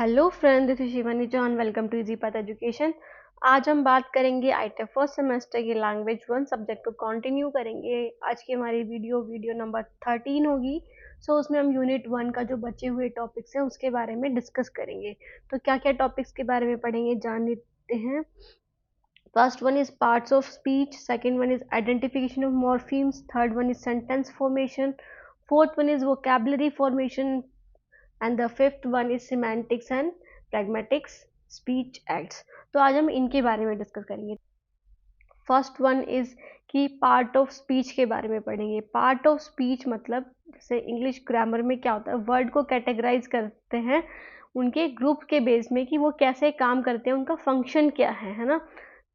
Hello friend, this is Shivani John. Welcome to easy path education. आज हम बात करेंगे आईटेक फर्स्ट सेमेस्टर की लैंग्वेज 1 सब्जेक्ट को कंटिन्यू करेंगे। आज की हमारी वीडियो नंबर 13 होगी। उसमें हम यूनिट 1 का जो बचे हुए टॉपिक्स हैं उसके बारे में डिस्कस करेंगे। तो क्या क्या टॉपिक्स के बारे में पढ़ेंगे जान लेते हैं। First one is parts of speech, second one is identification of morphemes, third one is sentence formation, fourth one is vocabulary formation, and the fifth one is semantics and pragmatics speech acts. तो आज हम इनके बारे में discuss करेंगे। First one is कि part of speech के बारे में पढ़ेंगे। पार्ट ऑफ स्पीच मतलब जैसे इंग्लिश ग्रामर में क्या होता है, वर्ड को कैटेगराइज करते हैं उनके ग्रुप के बेस में कि वो कैसे काम करते हैं, उनका फंक्शन क्या है ना।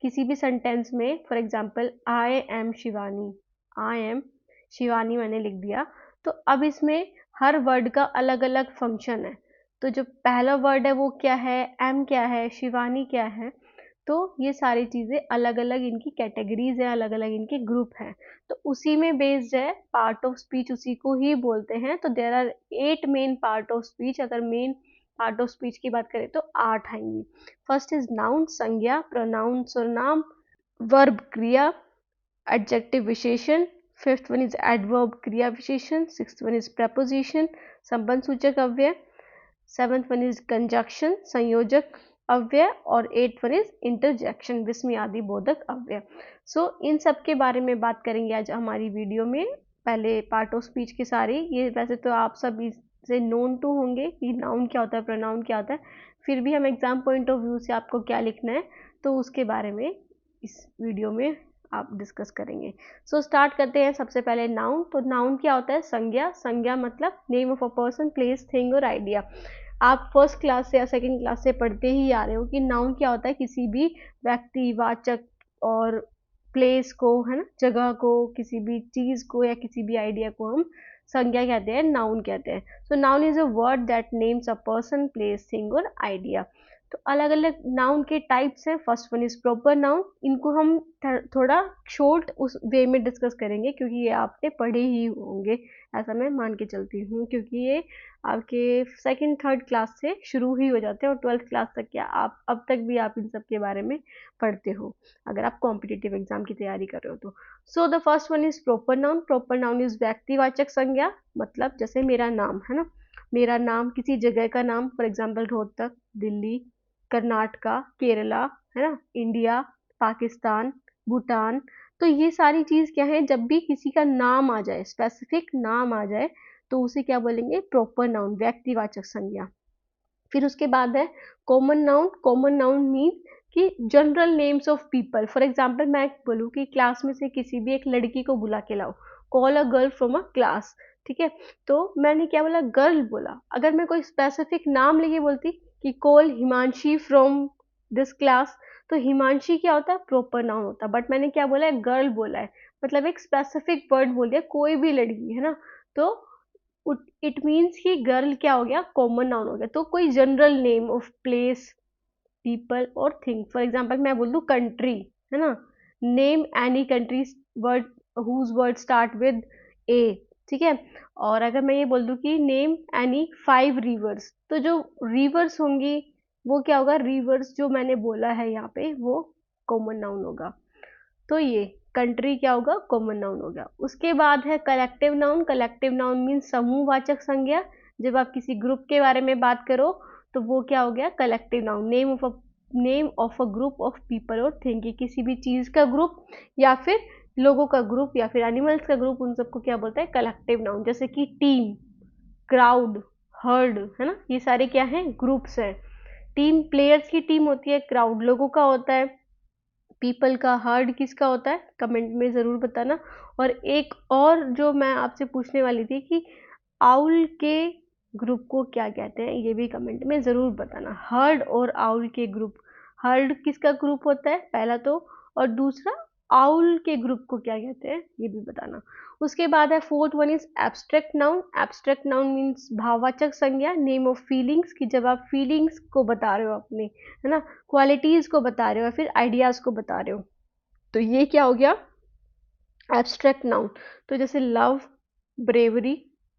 किसी भी सेंटेंस में for example I M Shivani, I am Shivani मैंने लिख दिया, तो अब इसमें हर वर्ड का अलग अलग फंक्शन है। तो जो पहला वर्ड है वो क्या है, एम क्या है, शिवानी क्या है, तो ये सारी चीज़ें अलग अलग इनकी कैटेगरीज है, अलग अलग इनके ग्रुप हैं। तो उसी में बेस्ड है पार्ट ऑफ स्पीच, उसी को ही बोलते हैं। तो there are 8 main part of speech. अगर मेन पार्ट ऑफ स्पीच की बात करें तो 8 आएंगी। फर्स्ट इज नाउन संज्ञा, प्रोनाउन सर्वनाम, वर्ब क्रिया, एडजेक्टिव विशेषण, फिफ्थ वन इज एडवर्ब क्रिया विशेषण, सिक्स्थ वन इज प्रपोजिशन संबंध सूचक अव्यय, सेवंथ वन इज कंजक्शन संयोजक अव्यय, और एट वन इज इंटरजेक्शन विस्मय आदि बोधक अव्यय। इन सब के बारे में बात करेंगे आज हमारी वीडियो में। पहले पार्ट ऑफ स्पीच के सारे ये वैसे तो आप सब इससे नोन टू होंगे कि नाउन क्या होता है, प्रोनाउन क्या होता है, फिर भी हम एग्जाम पॉइंट ऑफ व्यू से आपको क्या लिखना है तो उसके बारे में इस वीडियो में आप डिस्कस करेंगे। स्टार्ट करते हैं। सबसे पहले नाउन। तो नाउन क्या होता है, संज्ञा। संज्ञा मतलब name of a person, place, thing और आइडिया। आप फर्स्ट क्लास से या सेकंड क्लास से पढ़ते ही आ रहे हो कि नाउन क्या होता है, किसी भी व्यक्ति, वाचक और प्लेस को, है ना, जगह को, किसी भी चीज को या किसी भी आइडिया को हम संज्ञा कहते हैं, नाउन कहते हैं। Noun is a word that names a person, place, thing और आइडिया। तो अलग अलग नाउन के टाइप्स हैं। First one is proper noun. इनको हम थोड़ा शॉर्ट उस वे में डिस्कस करेंगे क्योंकि ये आपने पढ़े ही होंगे, ऐसा मैं मान के चलती हूँ, क्योंकि ये आपके सेकंड थर्ड क्लास से शुरू ही हो जाते हैं और 12th क्लास तक क्या आप अब तक भी आप इन सब के बारे में पढ़ते हो अगर आप कॉम्पिटिटिव एग्जाम की तैयारी कर रहे हो तो। The first one is proper noun. Proper noun is व्यक्तिवाचक संज्ञा। मतलब जैसे मेरा नाम है ना, मेरा नाम किसी जगह का नाम, फॉर एग्जाम्पल रोहतक, दिल्ली, कर्नाटका, केरला, है ना, इंडिया, पाकिस्तान, भूटान। तो ये सारी चीज क्या है, जब भी किसी का नाम आ जाए, स्पेसिफिक नाम आ जाए, तो उसे क्या बोलेंगे, प्रॉपर नाउन, व्यक्तिवाचक संज्ञा। फिर उसके बाद है common noun. Common noun mean कि general names of people. For example मैं बोलूँ कि क्लास में से किसी भी एक लड़की को बुला के लाओ, call a girl from a class, ठीक है, तो मैंने क्या बोला, गर्ल बोला। अगर मैं कोई स्पेसिफिक नाम लेके बोलती कि call Himanshi from this class, तो हिमांशी क्या होता है, प्रॉपर नाउन होता है, बट मैंने क्या बोला है, गर्ल बोला है, मतलब एक स्पेसिफिक वर्ड बोल दिया, कोई भी लड़की, है ना। तो इट मीन्स कि गर्ल क्या हो गया, कॉमन नाउन हो गया। तो कोई general name of place, people और थिंग। फॉर एग्जाम्पल मैं बोल दूँ कंट्री, है ना, name any country word whose word start with A, ठीक है। और अगर मैं ये बोल दूँ कि नेम एनी 5 रिवर्स, तो जो रिवर्स होंगी वो क्या होगा, रिवर्स जो मैंने बोला है यहाँ पे वो कॉमन नाउन होगा। तो ये कंट्री क्या होगा, कॉमन नाउन हो गया। उसके बाद है collective noun. Collective noun mean समूहवाचक संज्ञा। जब आप किसी ग्रुप के बारे में बात करो तो वो क्या हो गया, collective noun. Name of a group of people और थिंग, किसी भी चीज का ग्रुप या फिर लोगों का ग्रुप या फिर एनिमल्स का ग्रुप, उन सबको क्या बोलता है, कलेक्टिव नाउन। जैसे कि टीम, क्राउड, हर्ड, है ना, ये सारे क्या हैं, ग्रुप्स हैं। टीम प्लेयर्स की टीम होती है, क्राउड लोगों का होता है, पीपल का, हर्ड किसका होता है, कमेंट में ज़रूर बताना। और एक और जो मैं आपसे पूछने वाली थी कि आउल के ग्रुप को क्या कहते हैं, ये भी कमेंट में ज़रूर बताना। हर्ड और आउल के ग्रुप, हर्ड किसका ग्रुप होता है पहला तो, और दूसरा आउल के ग्रुप को क्या कहते हैं ये भी बताना। उसके बाद है fourth one is abstract noun. Abstract noun means भाववाचक संज्ञा, नेम ऑफ फीलिंग्स, कि जब आप फीलिंग्स को बता रहे हो अपने, है ना, क्वालिटीज को बता रहे हो या फिर आइडियाज को बता रहे हो, तो ये क्या हो गया, एब्स्ट्रैक्ट नाउन। तो जैसे लव, ब्रेवरी,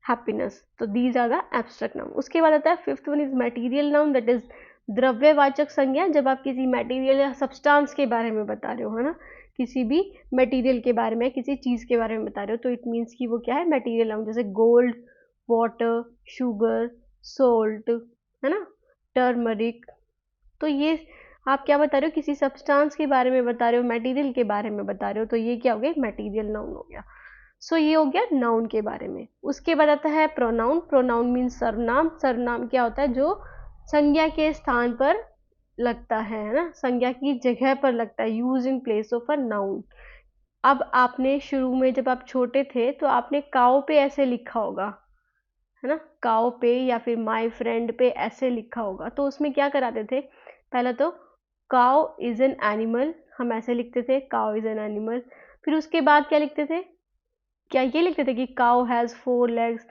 हैप्पीनेस। तो these are the abstract noun. उसके बाद आता है fifth one is material noun, that is द्रव्यवाचक संज्ञा। जब आप किसी मटेरियल या सब्सटेंस के बारे में बता रहे हो, है ना, किसी भी मटेरियल के बारे में, किसी चीज़ के बारे में बता रहे हो, तो इट मीन्स कि वो क्या है, मटेरियल नाउन। जैसे गोल्ड, वाटर, शुगर, सोल्ट, है ना, टर्मरिक। तो ये आप क्या बता रहे हो, किसी सब्सटेंस के बारे में बता रहे हो, मटेरियल के बारे में बता रहे हो, तो ये क्या हो गया, मटेरियल नाउन हो गया। सो ये हो गया नाउन के बारे में। उसके बाद आता है प्रोनाउन। प्रोनाउन मीन्स सर्वनाम। सर्वनाम क्या होता है, जो संज्ञा के स्थान पर लगता है ना, संज्ञा की जगह पर लगता है, use in place of a noun. अब आपने शुरू में जब आप छोटे थे तो आपने काओ पे ऐसे लिखा होगा, है ना, काओ पे या फिर माय फ्रेंड पे ऐसे लिखा होगा। तो उसमें क्या कराते थे, पहला तो काओ इज एन एनिमल, हम ऐसे लिखते थे, काओ इज एन एनिमल। फिर उसके बाद क्या लिखते थे, क्या ये लिखते थे कि cow has 4 legs,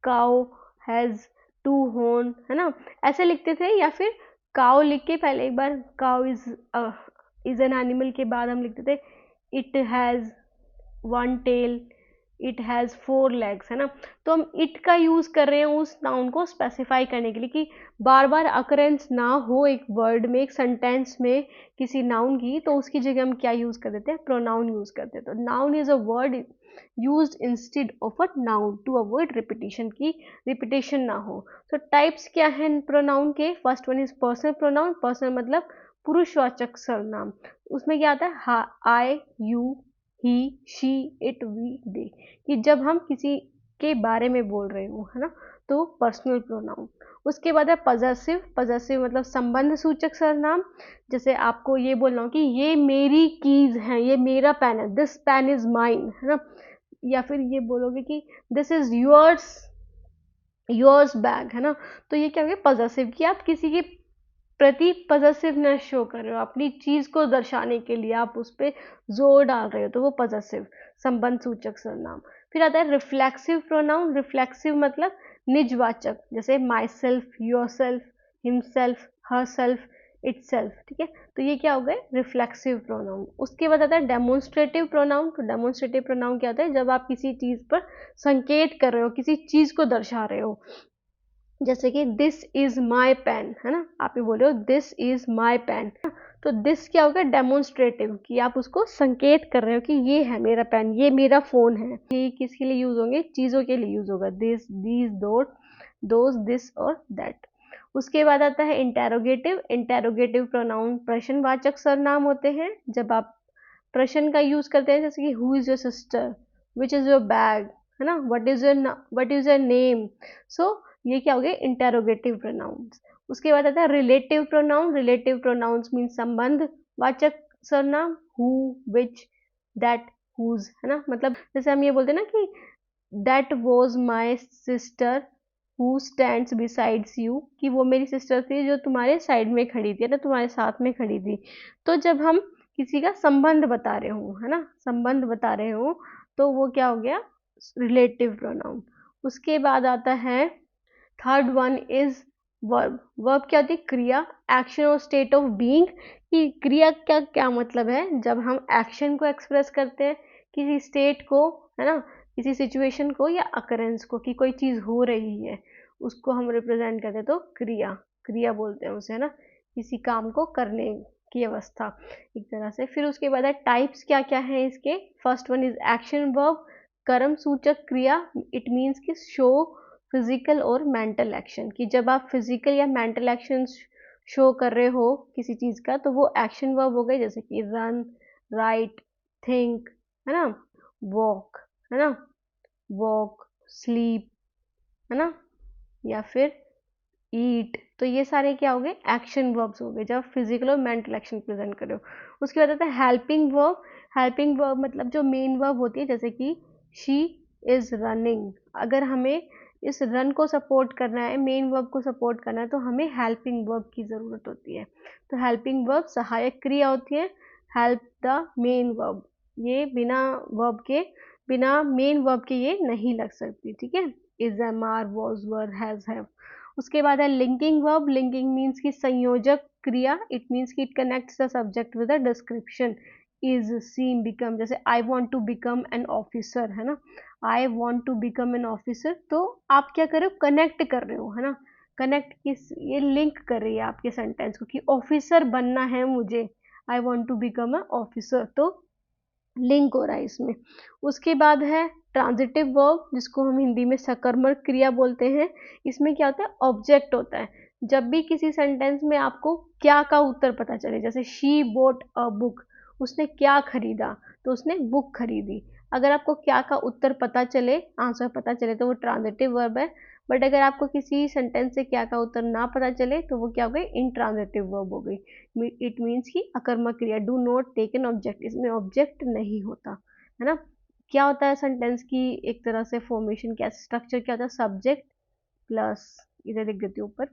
cow has 2 horn, है ना, ऐसे लिखते थे। या फिर काओ लिख के पहले एक बार काओ इज एन एनिमल के बाद हम लिखते थे it has 1 tail, it has 4 legs, है ना। तो हम इट का यूज़ कर रहे हैं उस नाउन को स्पेसिफाई करने के लिए कि बार बार अकरेंस ना हो एक वर्ड में, एक सेंटेंस में किसी नाउन की, तो उसकी जगह हम क्या यूज़ कर देते हैं, प्रोनाउन यूज़ करते हैं। तो noun is a word used instead of a noun to avoid repetition, की रिपीटेशन ना हो। तो टाइप्स क्या है प्रोनाउन के, first one is personal pronoun. Personal मतलब पुरुषवाचक सर्वनाम। उसमें क्या आता है, I, you, he, she, it, we, they, कि जब हम किसी के बारे में बोल रहे हो, है ना, तो पर्सनल प्रोनाउन। उसके बाद है पजेसिव। पजेसिव मतलब संबंध सूचक सर्वनाम। जैसे आपको ये बोलना हो कि ये मेरी कीज हैं, ये मेरा पेन है, दिस पेन इज माइन, है ना। या फिर ये बोलोगे कि दिस इज योर्स बैग, है ना। तो ये क्या हो गया, पजेसिव, कि आप किसी के प्रति पजेसिवनेस शो कर रहे हो, अपनी चीज को दर्शाने के लिए आप उस पर जोर डाल रहे हो, तो वो पजेसिव, संबंध सूचक सर्वनाम। फिर आता है रिफ्लेक्सिव प्रोनाउन। रिफ्लेक्सिव मतलब निजवाचक, जैसे my self, your self, himself, her self, itself, ठीक है। तो ये क्या हो गए, रिफ्लेक्सिव प्रोनाउन। उसके बाद आता है डेमोन्स्ट्रेटिव प्रोनाउन। तो डेमोन्स्ट्रेटिव प्रोनाउन क्या होता है, जब आप किसी चीज पर संकेत कर रहे हो, किसी चीज को दर्शा रहे हो। जैसे कि दिस इज माई पेन, है ना, आप ये बोल रहे हो दिस इज माई पेन। तो दिस क्या होगा, डेमोन्स्ट्रेटिव, कि आप उसको संकेत कर रहे हो कि ये है मेरा पेन, ये मेरा फोन है। ये किसके लिए यूज होंगे, चीजों के लिए यूज होगा, दिस, दीज, दोज, दिस और दैट। उसके बाद आता है इंटेरोगेटिव। इंटेरोगेटिव प्रोनाउन प्रश्नवाचक सर्वनाम होते हैं। जब आप प्रश्न का यूज करते हैं, जैसे कि who is your sister, which is your bag, है ना, वट इज योर नेम। सो ये क्या हो गए, इंटेरोगेटिव प्रोनाउंस। उसके बाद आता है relative pronoun. Relative pronouns mean संबंध वाचक सर्वनाम, हु, विच, दैट, हुज, है ना। मतलब जैसे हम ये बोलते हैं ना कि that was my sister who stands besides you, कि वो मेरी सिस्टर थी जो तुम्हारे साइड में खड़ी थी, ना तुम्हारे साथ में खड़ी थी। तो जब हम किसी का संबंध बता रहे हो, है ना, संबंध बता रहे हो, तो वो क्या हो गया, रिलेटिव प्रोनाउन। उसके बाद आता है third one is verb. Verb क्या होती है, क्रिया, एक्शन और स्टेट ऑफ बीइंग। कि क्रिया का क्या मतलब है, जब हम एक्शन को एक्सप्रेस करते हैं, किसी स्टेट को, है ना, किसी सिचुएशन को या अकरेंस को, कि कोई चीज हो रही है, उसको हम रिप्रेजेंट करते हैं, तो क्रिया, क्रिया बोलते हैं उसे, है ना, किसी काम को करने की अवस्था एक तरह से। फिर उसके बाद है टाइप्स क्या क्या है इसके। First one is action verb, कर्म सूचक क्रिया। इट मीन्स कि शो फिजिकल और मेंटल एक्शन, कि जब आप फिजिकल या मेंटल एक्शन शो कर रहे हो किसी चीज का, तो वो एक्शन वर्ब हो गए। जैसे कि रन, राइट, थिंक, है ना, वॉक, है ना, वॉक, स्लीप, है ना, या फिर ईट। तो ये सारे क्या हो गए, एक्शन वर्ब्स हो गए, जब फिजिकल और मेंटल एक्शन प्रेजेंट कर रहे हो। उसके बाद आता है हेल्पिंग वर्ब। हेल्पिंग वर्ब मतलब जो मेन वर्ब होती है, जैसे कि शी इज रनिंग। अगर हमें इस रन को सपोर्ट करना है, मेन वर्ब को सपोर्ट करना है, तो हमें हेल्पिंग वर्ब की ज़रूरत होती है। तो हेल्पिंग वर्ब सहायक क्रिया होती है, हेल्प द मेन वर्ब। ये बिना वर्ब के, बिना मेन वर्ब के ये नहीं लग सकती, ठीक है। Is, am, are, was, were, has, have. उसके बाद है लिंकिंग वर्ब। लिंकिंग मीन्स की संयोजक क्रिया। इट मीन्स कि it connects the subject with the description, is, seem, become. जैसे I want to become an officer, है ना, I want to become an officer, तो आप क्या कर रहे हो, कनेक्ट कर रहे हो, है ना, कनेक्ट किस, ये लिंक कर रही है आपके सेंटेंस को कि ऑफिसर बनना है मुझे, I want to become a officer, तो लिंक हो रहा है इसमें। उसके बाद है ट्रांजिटिव वर्ब, जिसको हम हिंदी में सकर्मक क्रिया बोलते हैं। इसमें क्या होता है, ऑब्जेक्ट होता है। जब भी किसी सेंटेंस में आपको क्या का उत्तर पता चले, जैसे शी बोट अ बुक, उसने क्या खरीदा, तो उसने बुक खरीदी। अगर आपको क्या का उत्तर पता चले, आंसर पता चले, तो वो ट्रांजिटिव वर्ब है। बट अगर आपको किसी सेंटेंस से क्या का उत्तर ना पता चले, तो वो क्या हो गई, इंट्रांजिटिव वर्ब हो गई। इट मीन्स की अकर्मक क्रिया, do not take an object, इसमें ऑब्जेक्ट नहीं होता, है ना। क्या होता है सेंटेंस की एक तरह से फॉर्मेशन, क्या स्ट्रक्चर क्या होता है, सब्जेक्ट प्लस, इधर लिख देती हूँ ऊपर,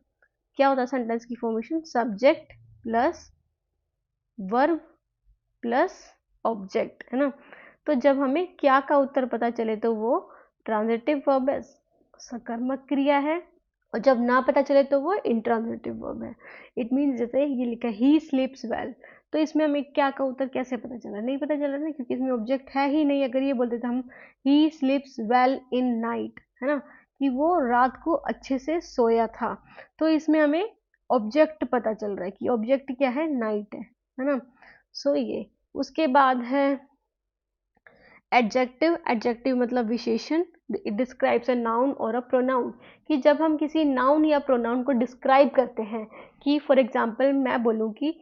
क्या होता है सेंटेंस की formation, subject plus verb plus object, है ना। तो जब हमें क्या का उत्तर पता चले, तो वो ट्रांजिटिव वर्ब है, सकर्मक क्रिया है, और जब ना पता चले तो वो इंट्रांजिटिव वर्ब है। इट मीन्स जैसे ये लिखा है ही स्लीप्स वेल, तो इसमें हमें क्या का उत्तर कैसे पता चला, नहीं पता चला ना, क्योंकि इसमें ऑब्जेक्ट है ही नहीं। अगर ये बोलते थे हम ही स्लीप्स वेल इन नाइट, है ना, कि वो रात को अच्छे से सोया था, तो इसमें हमें ऑब्जेक्ट पता चल रहा है कि ऑब्जेक्ट क्या है, नाइट है ना। सो ये, उसके बाद है एडजेक्टिव। एडजेक्टिव मतलब विशेषण, इट डिस्क्राइब्स अ नाउन और अ प्रोनाउन, कि जब हम किसी नाउन या प्रोनाउन को डिस्क्राइब करते हैं, कि फॉर एग्जांपल मैं बोलूँ कि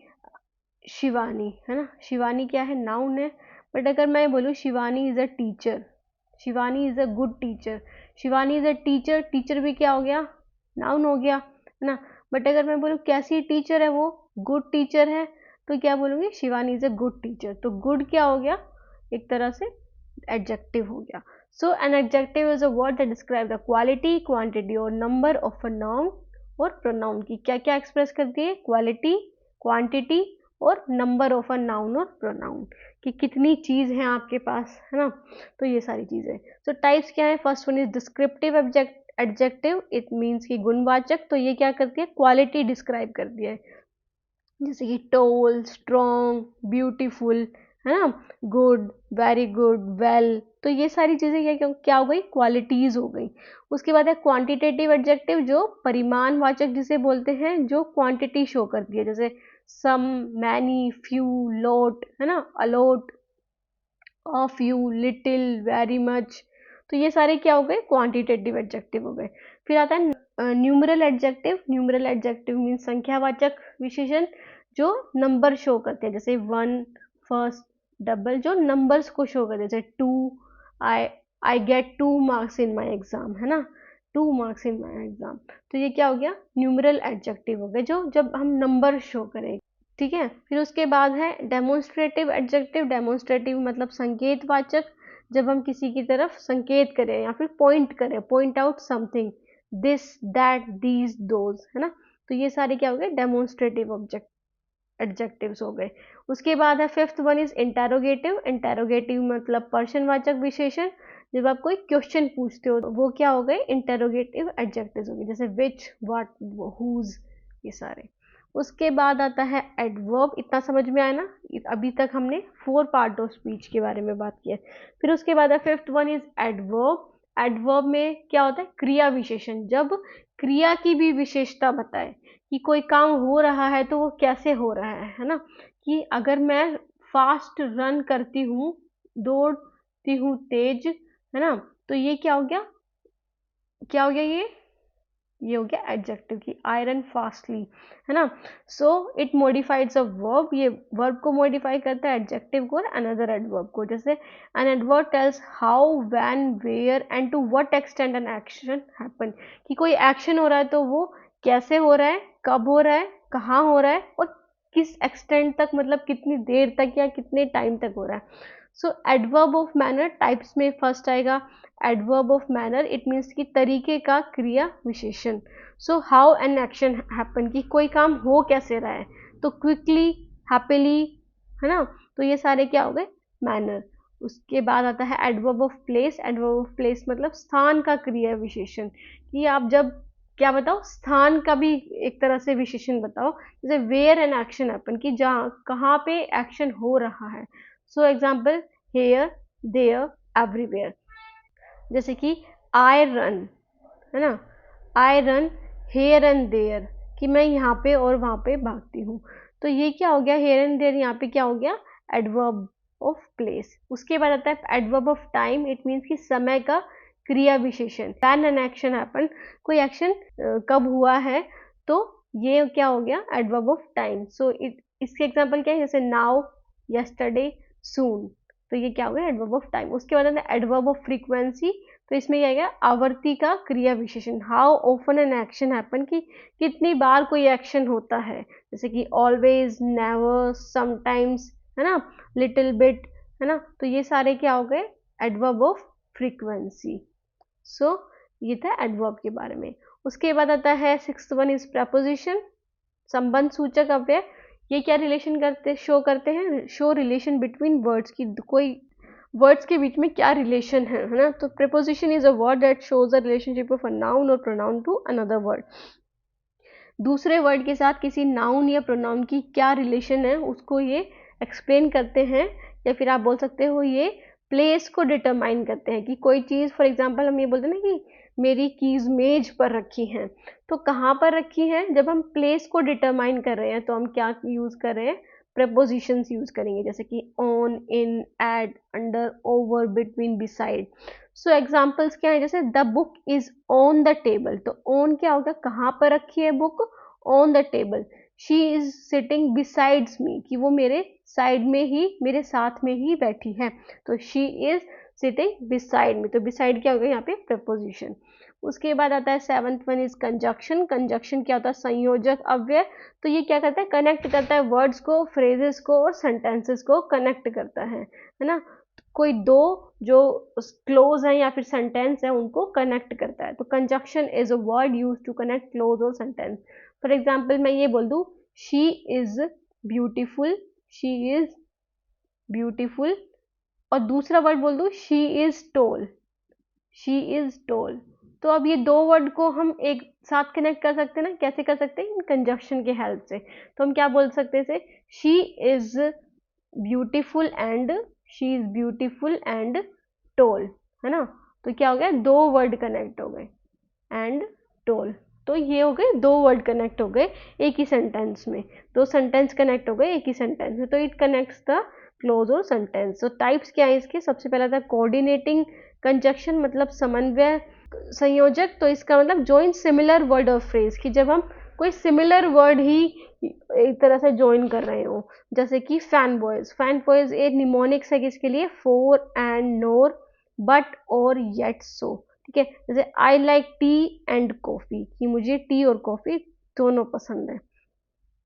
शिवानी, है ना, शिवानी क्या है, नाउन है। बट अगर मैं बोलूँ Shivani is a teacher, Shivani is a good teacher, Shivani is a teacher, teacher भी क्या हो गया, नाउन हो गया, है ना। बट अगर मैं बोलूँ कैसी टीचर है वो, गुड टीचर है, तो क्या बोलूँगी, Shivani is a good teacher, तो गुड क्या हो गया, एक तरह से एडजेक्टिव हो गया। So an adjective is a word that describe the quality, quantity और नंबर ऑफ अ नाउन और प्रोनाउन, की क्या क्या एक्सप्रेस करती है, क्वालिटी, क्वांटिटी और नंबर ऑफ अ नाउन और प्रोनाउन, कि कितनी चीज है आपके पास, है ना। तो ये सारी चीजें। सो टाइप्स क्या है, first one is descriptive adjective, it means की गुणवाचक, तो ये क्या करती है, क्वालिटी डिस्क्राइब करती है, जैसे कि टोल, स्ट्रॉन्ग, ब्यूटीफुल, है ना, गुड, वेरी गुड, वेल, तो ये सारी चीज़ें क्या क्या हो गई, क्वालिटीज़ हो गई। उसके बाद है क्वांटिटेटिव एडजेक्टिव, जो परिमाणवाचक जिसे बोलते हैं, जो क्वांटिटी शो करती है, जैसे सम, मैनी, फ्यू, लॉट, है ना, a lot, of you, little, very much, तो ये सारे क्या हो गए, क्वांटिटेटिव एडजेक्टिव हो गए। फिर आता है numeral adjective. Numeral adjective means संख्यावाचक विशेषण, जो नंबर शो करते हैं, जैसे वन, फर्स्ट, डबल, जो नंबर्स को शो करते हैं, जैसे two, I I get 2 marks in my exam, है ना, 2 मार्क्स इन माई एग्जाम, तो ये क्या हो गया, न्यूमरल एडजेक्टिव हो गए, जो जब हम नंबर शो करें, ठीक है। फिर उसके बाद है डेमोन्स्ट्रेटिव एडजेक्टिव। डेमोन्स्ट्रेटिव मतलब संकेतवाचक, जब हम किसी की तरफ संकेत करें या फिर पॉइंट करें, point out something, this, that, these, those, है ना, तो ये सारे क्या हो गए, डेमोन्स्ट्रेटिव ऑब्जेक्ट एडजेक्टिव्स हो गए। उसके बाद है fifth one is interrogative. Interrogative मतलब प्रश्नवाचक विशेषण, जब आप कोई क्वेश्चन पूछते हो, वो क्या हो गए, इंटेरोगेटिव एडजेक्टिव्स हो गए, जैसे विच, व्हाट, हुज, ये सारे। उसके बाद आता है एडवर्ब। इतना समझ में आया ना, अभी तक हमने 4 पार्ट ऑफ स्पीच के बारे में बात की है। फिर उसके बाद है fifth one is adverb. Adverb में क्या होता है, क्रिया विशेषण, जब क्रिया की भी विशेषता बताए कि कोई काम हो रहा है तो वो कैसे हो रहा है ना, कि अगर मैं फास्ट रन करती हूँ, दौड़ती हूँ तेज, है ना, तो ये क्या हो गया, क्या हो गया, ये हो गया एडजेक्टिव की, आई रन फास्टली, है ना। So it modifies a verb, ये वर्ब को मॉडिफाई करता है, एडजेक्टिव को और अनदर एडवर्ब को। जैसे an adverb tells how, when, where and to what extent an action happen, कि कोई एक्शन हो रहा है तो वो कैसे हो रहा है, कब हो रहा है, कहाँ हो रहा है और किस एक्सटेंट तक, मतलब कितनी देर तक या कितने टाइम तक हो रहा है। सो एडवर्ब ऑफ मैनर टाइप्स में फर्स्ट आएगा adverb of manner, it means की तरीके का क्रिया विशेषण। So how an action happen, कि कोई काम हो कैसे रहा है, तो क्विकली, हैप्पीली, है ना, तो ये सारे क्या हो गए, मैनर। उसके बाद आता है adverb of place. Adverb of place मतलब स्थान का क्रिया विशेषण, कि आप जब क्या बताओ, स्थान का भी एक तरह से विशेषण बताओ, जैसे वेयर एन एक्शन हैपन, कि जहाँ कहाँ पे एक्शन हो रहा है। So example here, there, everywhere. जैसे कि आई रन, है ना, I run here and there, कि मैं यहाँ पे और वहाँ पे भागती हूँ। तो ये क्या हो गया, हेयर एंड देयर यहाँ पे क्या हो गया, एडवर्ब ऑफ प्लेस। उसके बाद आता है adverb of time, it means कि समय का क्रिया विशेषण। व्हेन एन एक्शन हैपन, कोई एक्शन कब हुआ है, तो ये क्या हो गया, एडवर्ब ऑफ टाइम। सो इसके एग्जाम्पल क्या है, जैसे नाउ, यस्टरडे, सून, तो ये क्या हो गया, एडवर्ब ऑफ टाइम। उसके बाद आता है एडवर्ब ऑफ फ्रीक्वेंसी, तो इसमें क्या है, आवर्ती का क्रिया विशेषण। How often N action happen, कि कितनी बार कोई एक्शन होता है, जैसे कि ऑलवेज, नेवर, समटाइम्स, है ना, लिटिल बिट, है ना, तो ये सारे क्या हो गए, एडवर्ब ऑफ फ्रीक्वेंसी। सो ये था एडवर्ब के बारे में। उसके बाद आता है 6th वन इज प्रपोजिशन, संबंध सूचक अव्यय। ये क्या रिलेशन शो करते हैं, शो रिलेशन बिटवीन वर्ड्स, की कोई वर्ड्स के बीच में क्या रिलेशन है ना। तो preposition is a word that shows the relationship of a noun और प्रोनाउन टू अनदर वर्ड। दूसरे वर्ड के साथ किसी नाउन या प्रोनाउन की क्या रिलेशन है, उसको ये एक्सप्लेन करते हैं, या फिर आप बोल सकते हो ये प्लेस को डिटरमाइन करते हैं, कि कोई चीज़, फॉर एग्जांपल हम ये बोलते हैं ना कि मेरी कीज़ मेज पर रखी हैं, तो कहाँ पर रखी हैं, जब हम प्लेस को डिटरमाइन कर रहे हैं तो हम क्या यूज़ कर रहे हैं, प्रपोजिशंस यूज़ करेंगे, जैसे कि on, in, at, under, over, between, beside. So examples क्या है, जैसे the book is on the table, तो ऑन क्या होगा, कहाँ पर रखी है book, on the table. She is sitting besides me, कि वो मेरे साइड में ही, मेरे साथ में ही बैठी है, तो she is sitting beside me, तो बिसाइड क्या होगा यहाँ पे, प्रपोजिशन। उसके बाद आता है 7th one is conjunction. Conjunction क्या होता है, संयोजक अव्यय। तो ये क्या करता है, कनेक्ट करता है वर्ड्स को, फ्रेजेस को और सेंटेंसेस को कनेक्ट करता है ना। कोई दो जो क्लोज है या फिर सेंटेंस है उनको कनेक्ट करता है। तो conjunction is a word use to connect clause or sentence. For example मैं ये बोल दूं, she is beautiful, she is beautiful, और दूसरा वर्ड बोल दूं, she is tall, she is tall. तो अब ये दो वर्ड को हम एक साथ कनेक्ट कर सकते हैं ना, कैसे कर सकते हैं, इन कंजक्शन के हेल्प से। तो हम क्या बोल सकते हैं, she is beautiful and, she is beautiful and told, है ना। तो क्या हो गया, दो वर्ड कनेक्ट हो गए, एंड टोल। तो ये हो गए दो वर्ड कनेक्ट हो गए एक ही सेंटेंस में, दो सेंटेंस कनेक्ट हो गए एक ही सेंटेंस में, तो it connects the close or sentence. तो टाइप्स क्या है इसके, सबसे पहला था कोऑर्डिनेटिंग कंजक्शन, मतलब समन्वय संयोजक। तो इसका मतलब जॉइन सिमिलर वर्ड और फ्रेज, कि जब हम कोई सिमिलर वर्ड ही एक तरह से ज्वाइन कर रहे हो, जैसे कि फैन बॉयज। फैन बॉयज एक निमोनिक्स है किसके लिए, for and, nor, but or yet, सो, ठीक है। जैसे I like T and coffee, कि मुझे टी और कॉफी दोनों पसंद है।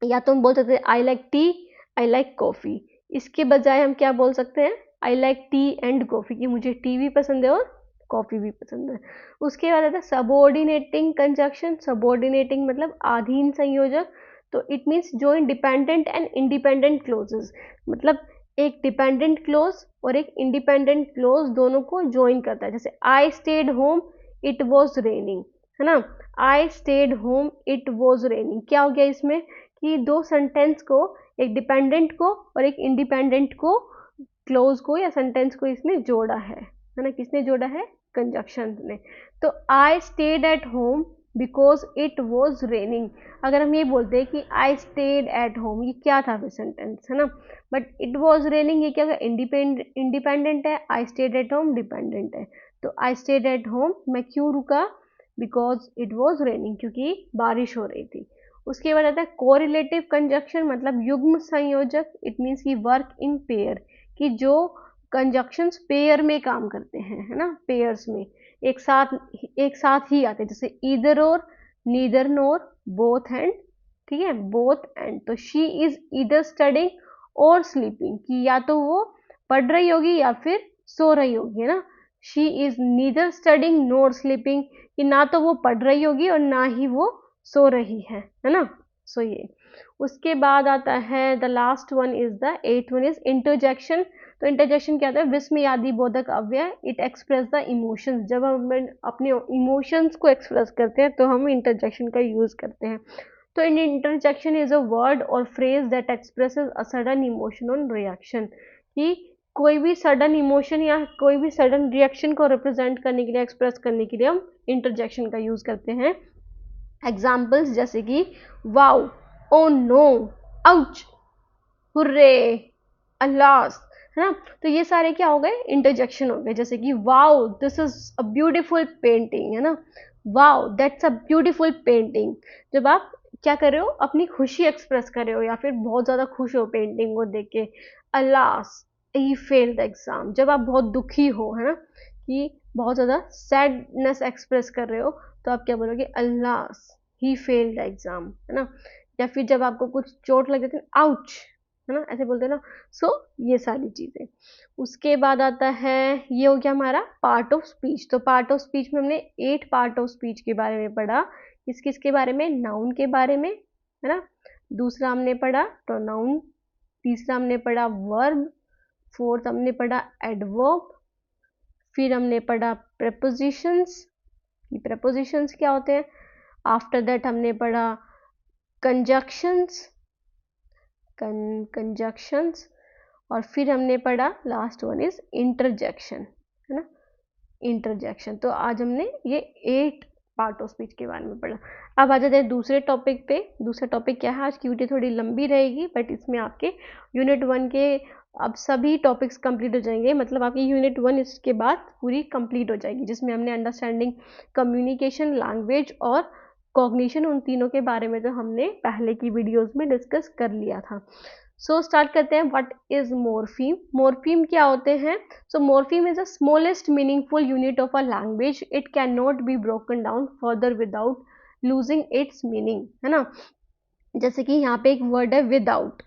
या तो हम बोल सकते हैं I like T, I like coffee. इसके बजाय हम क्या बोल सकते हैं, I like T and coffee, कि मुझे टी भी पसंद है और कॉफी भी पसंद है। उसके बाद आता है सबऑर्डिनेटिंग कंजक्शन। सबऑर्डिनेटिंग मतलब अधीन संयोजक। तो it means join dependent and independent clauses, मतलब एक डिपेंडेंट क्लोज और एक इंडिपेंडेंट क्लोज दोनों को ज्वाइन करता है। जैसे I stayed home, it was raining, है ना, I stayed home, it was raining. क्या हो गया इसमें, कि दो सेंटेंस को, एक डिपेंडेंट को और एक इंडिपेंडेंट को, क्लोज को या सेंटेंस को इसने जोड़ा है ना, किसने जोड़ा है, कंजक्शन ने। तो I stayed at home because it was raining. अगर हम ये बोलते हैं कि आई स्टेड एट होम, ये क्या था फिर सेंटेंस, है ना, बट इट वॉज रेनिंग ये क्या है, इंडिपेंडेंट है, I stayed at home dependent है। तो आई स्टेड एट होम, मैं क्यों रुका, बिकॉज इट वॉज रेनिंग, क्योंकि बारिश हो रही थी। उसके बाद आता है कोरिलेटिव कंजक्शन, मतलब युग्म संयोजक। इट मीन्स की वर्क इन पेयर, कि जो कंजक्शंस पेयर में काम करते हैं, है ना, पेयर्स में एक साथ ही आते हैं, जैसे ईदर और, नीदर नोर, बोथ एंड, ठीक है, बोथ एंड। तो शी इज ईदर स्टडिंग और स्लीपिंग, कि या तो वो पढ़ रही होगी या फिर सो रही होगी, है ना। She is neither studying NOR sleeping, कि ना तो वो पढ़ रही होगी और ना ही वो सो रही है ना। सो ये उसके बाद आता है the last one is the 8th one is interjection. तो इंटरजेक्शन क्या होता है, विस्मयादि बोधक अव्यय। इट एक्सप्रेस द इमोशंस, जब हम अपने इमोशंस को एक्सप्रेस करते हैं तो हम इंटरजेक्शन का यूज करते हैं। तो इन इंटरजेक्शन इज अ वर्ड और phrase that expresses a sudden emotion on reaction, कि कोई भी सडन इमोशन या कोई भी सडन रिएक्शन को रिप्रेजेंट करने के लिए, एक्सप्रेस करने के लिए हम इंटरजेक्शन का यूज करते हैं। एग्जाम्पल्स जैसे कि wow, oh no, ouch, hurray, alas, है ना। तो ये सारे क्या हो गए, इंटरजेक्शन हो गए। जैसे कि wow this is a beautiful painting, है ना, wow that's a beautiful painting. जब आप क्या कर रहे हो, अपनी खुशी एक्सप्रेस कर रहे हो या फिर बहुत ज़्यादा खुश हो पेंटिंग को देख के। अल्लास, ही फेल्ड एग्जाम, जब आप बहुत दुखी हो, है ना, कि बहुत ज़्यादा सैडनेस एक्सप्रेस कर रहे हो, तो आप क्या बोलोगे, अल्लास, ही फेल्ड एग्जाम, है ना। या फिर जब आपको कुछ चोट लग जाती है, आउच, है ना, ऐसे बोलते हैं ना। सो ये सारी चीज़ें। उसके बाद आता है, ये हो गया हमारा पार्ट ऑफ स्पीच। तो पार्ट ऑफ स्पीच में हमने 8 पार्ट ऑफ स्पीच के बारे में पढ़ा। किस किस के बारे में, नाउन के बारे में, है ना। दूसरा हमने पढ़ा प्रोनाउन, तीसरा हमने पढ़ा वर्ब, फोर्थ हमने पढ़ा एडवर्ब, फिर हमने पढ़ा प्रेपोजिशंस, कि प्रेपोजिशंस क्या होते हैं। आफ्टर दैट हमने पढ़ा कंजक्शंस, कंजक्शंस, और फिर हमने पढ़ा लास्ट वन इज इंटरजेक्शन, है ना, इंटरजेक्शन। तो आज हमने ये 8 पार्ट ऑफ स्पीच के बारे में पढ़ा। अब आ जाते हैं दूसरे टॉपिक पे। दूसरा टॉपिक क्या है, आज की वीडियो थोड़ी लंबी रहेगी, बट इसमें आपके यूनिट 1 के अब सभी टॉपिक्स कंप्लीट हो जाएंगे। मतलब आपकी यूनिट 1 इसके बाद पूरी कंप्लीट हो जाएगी, जिसमें हमने अंडरस्टैंडिंग, कम्युनिकेशन, लैंग्वेज और कॉग्निशन, उन तीनों के बारे में तो हमने पहले की वीडियोस में डिस्कस कर लिया था। सो स्टार्ट करते हैं। What is मोर्फीम। मोर्फीम क्या होते हैं। So morpheme is the smallest meaningful unit of a language. It can not be broken down further without losing its meaning, है ना। जैसे कि यहाँ पे एक वर्ड है विदाउट।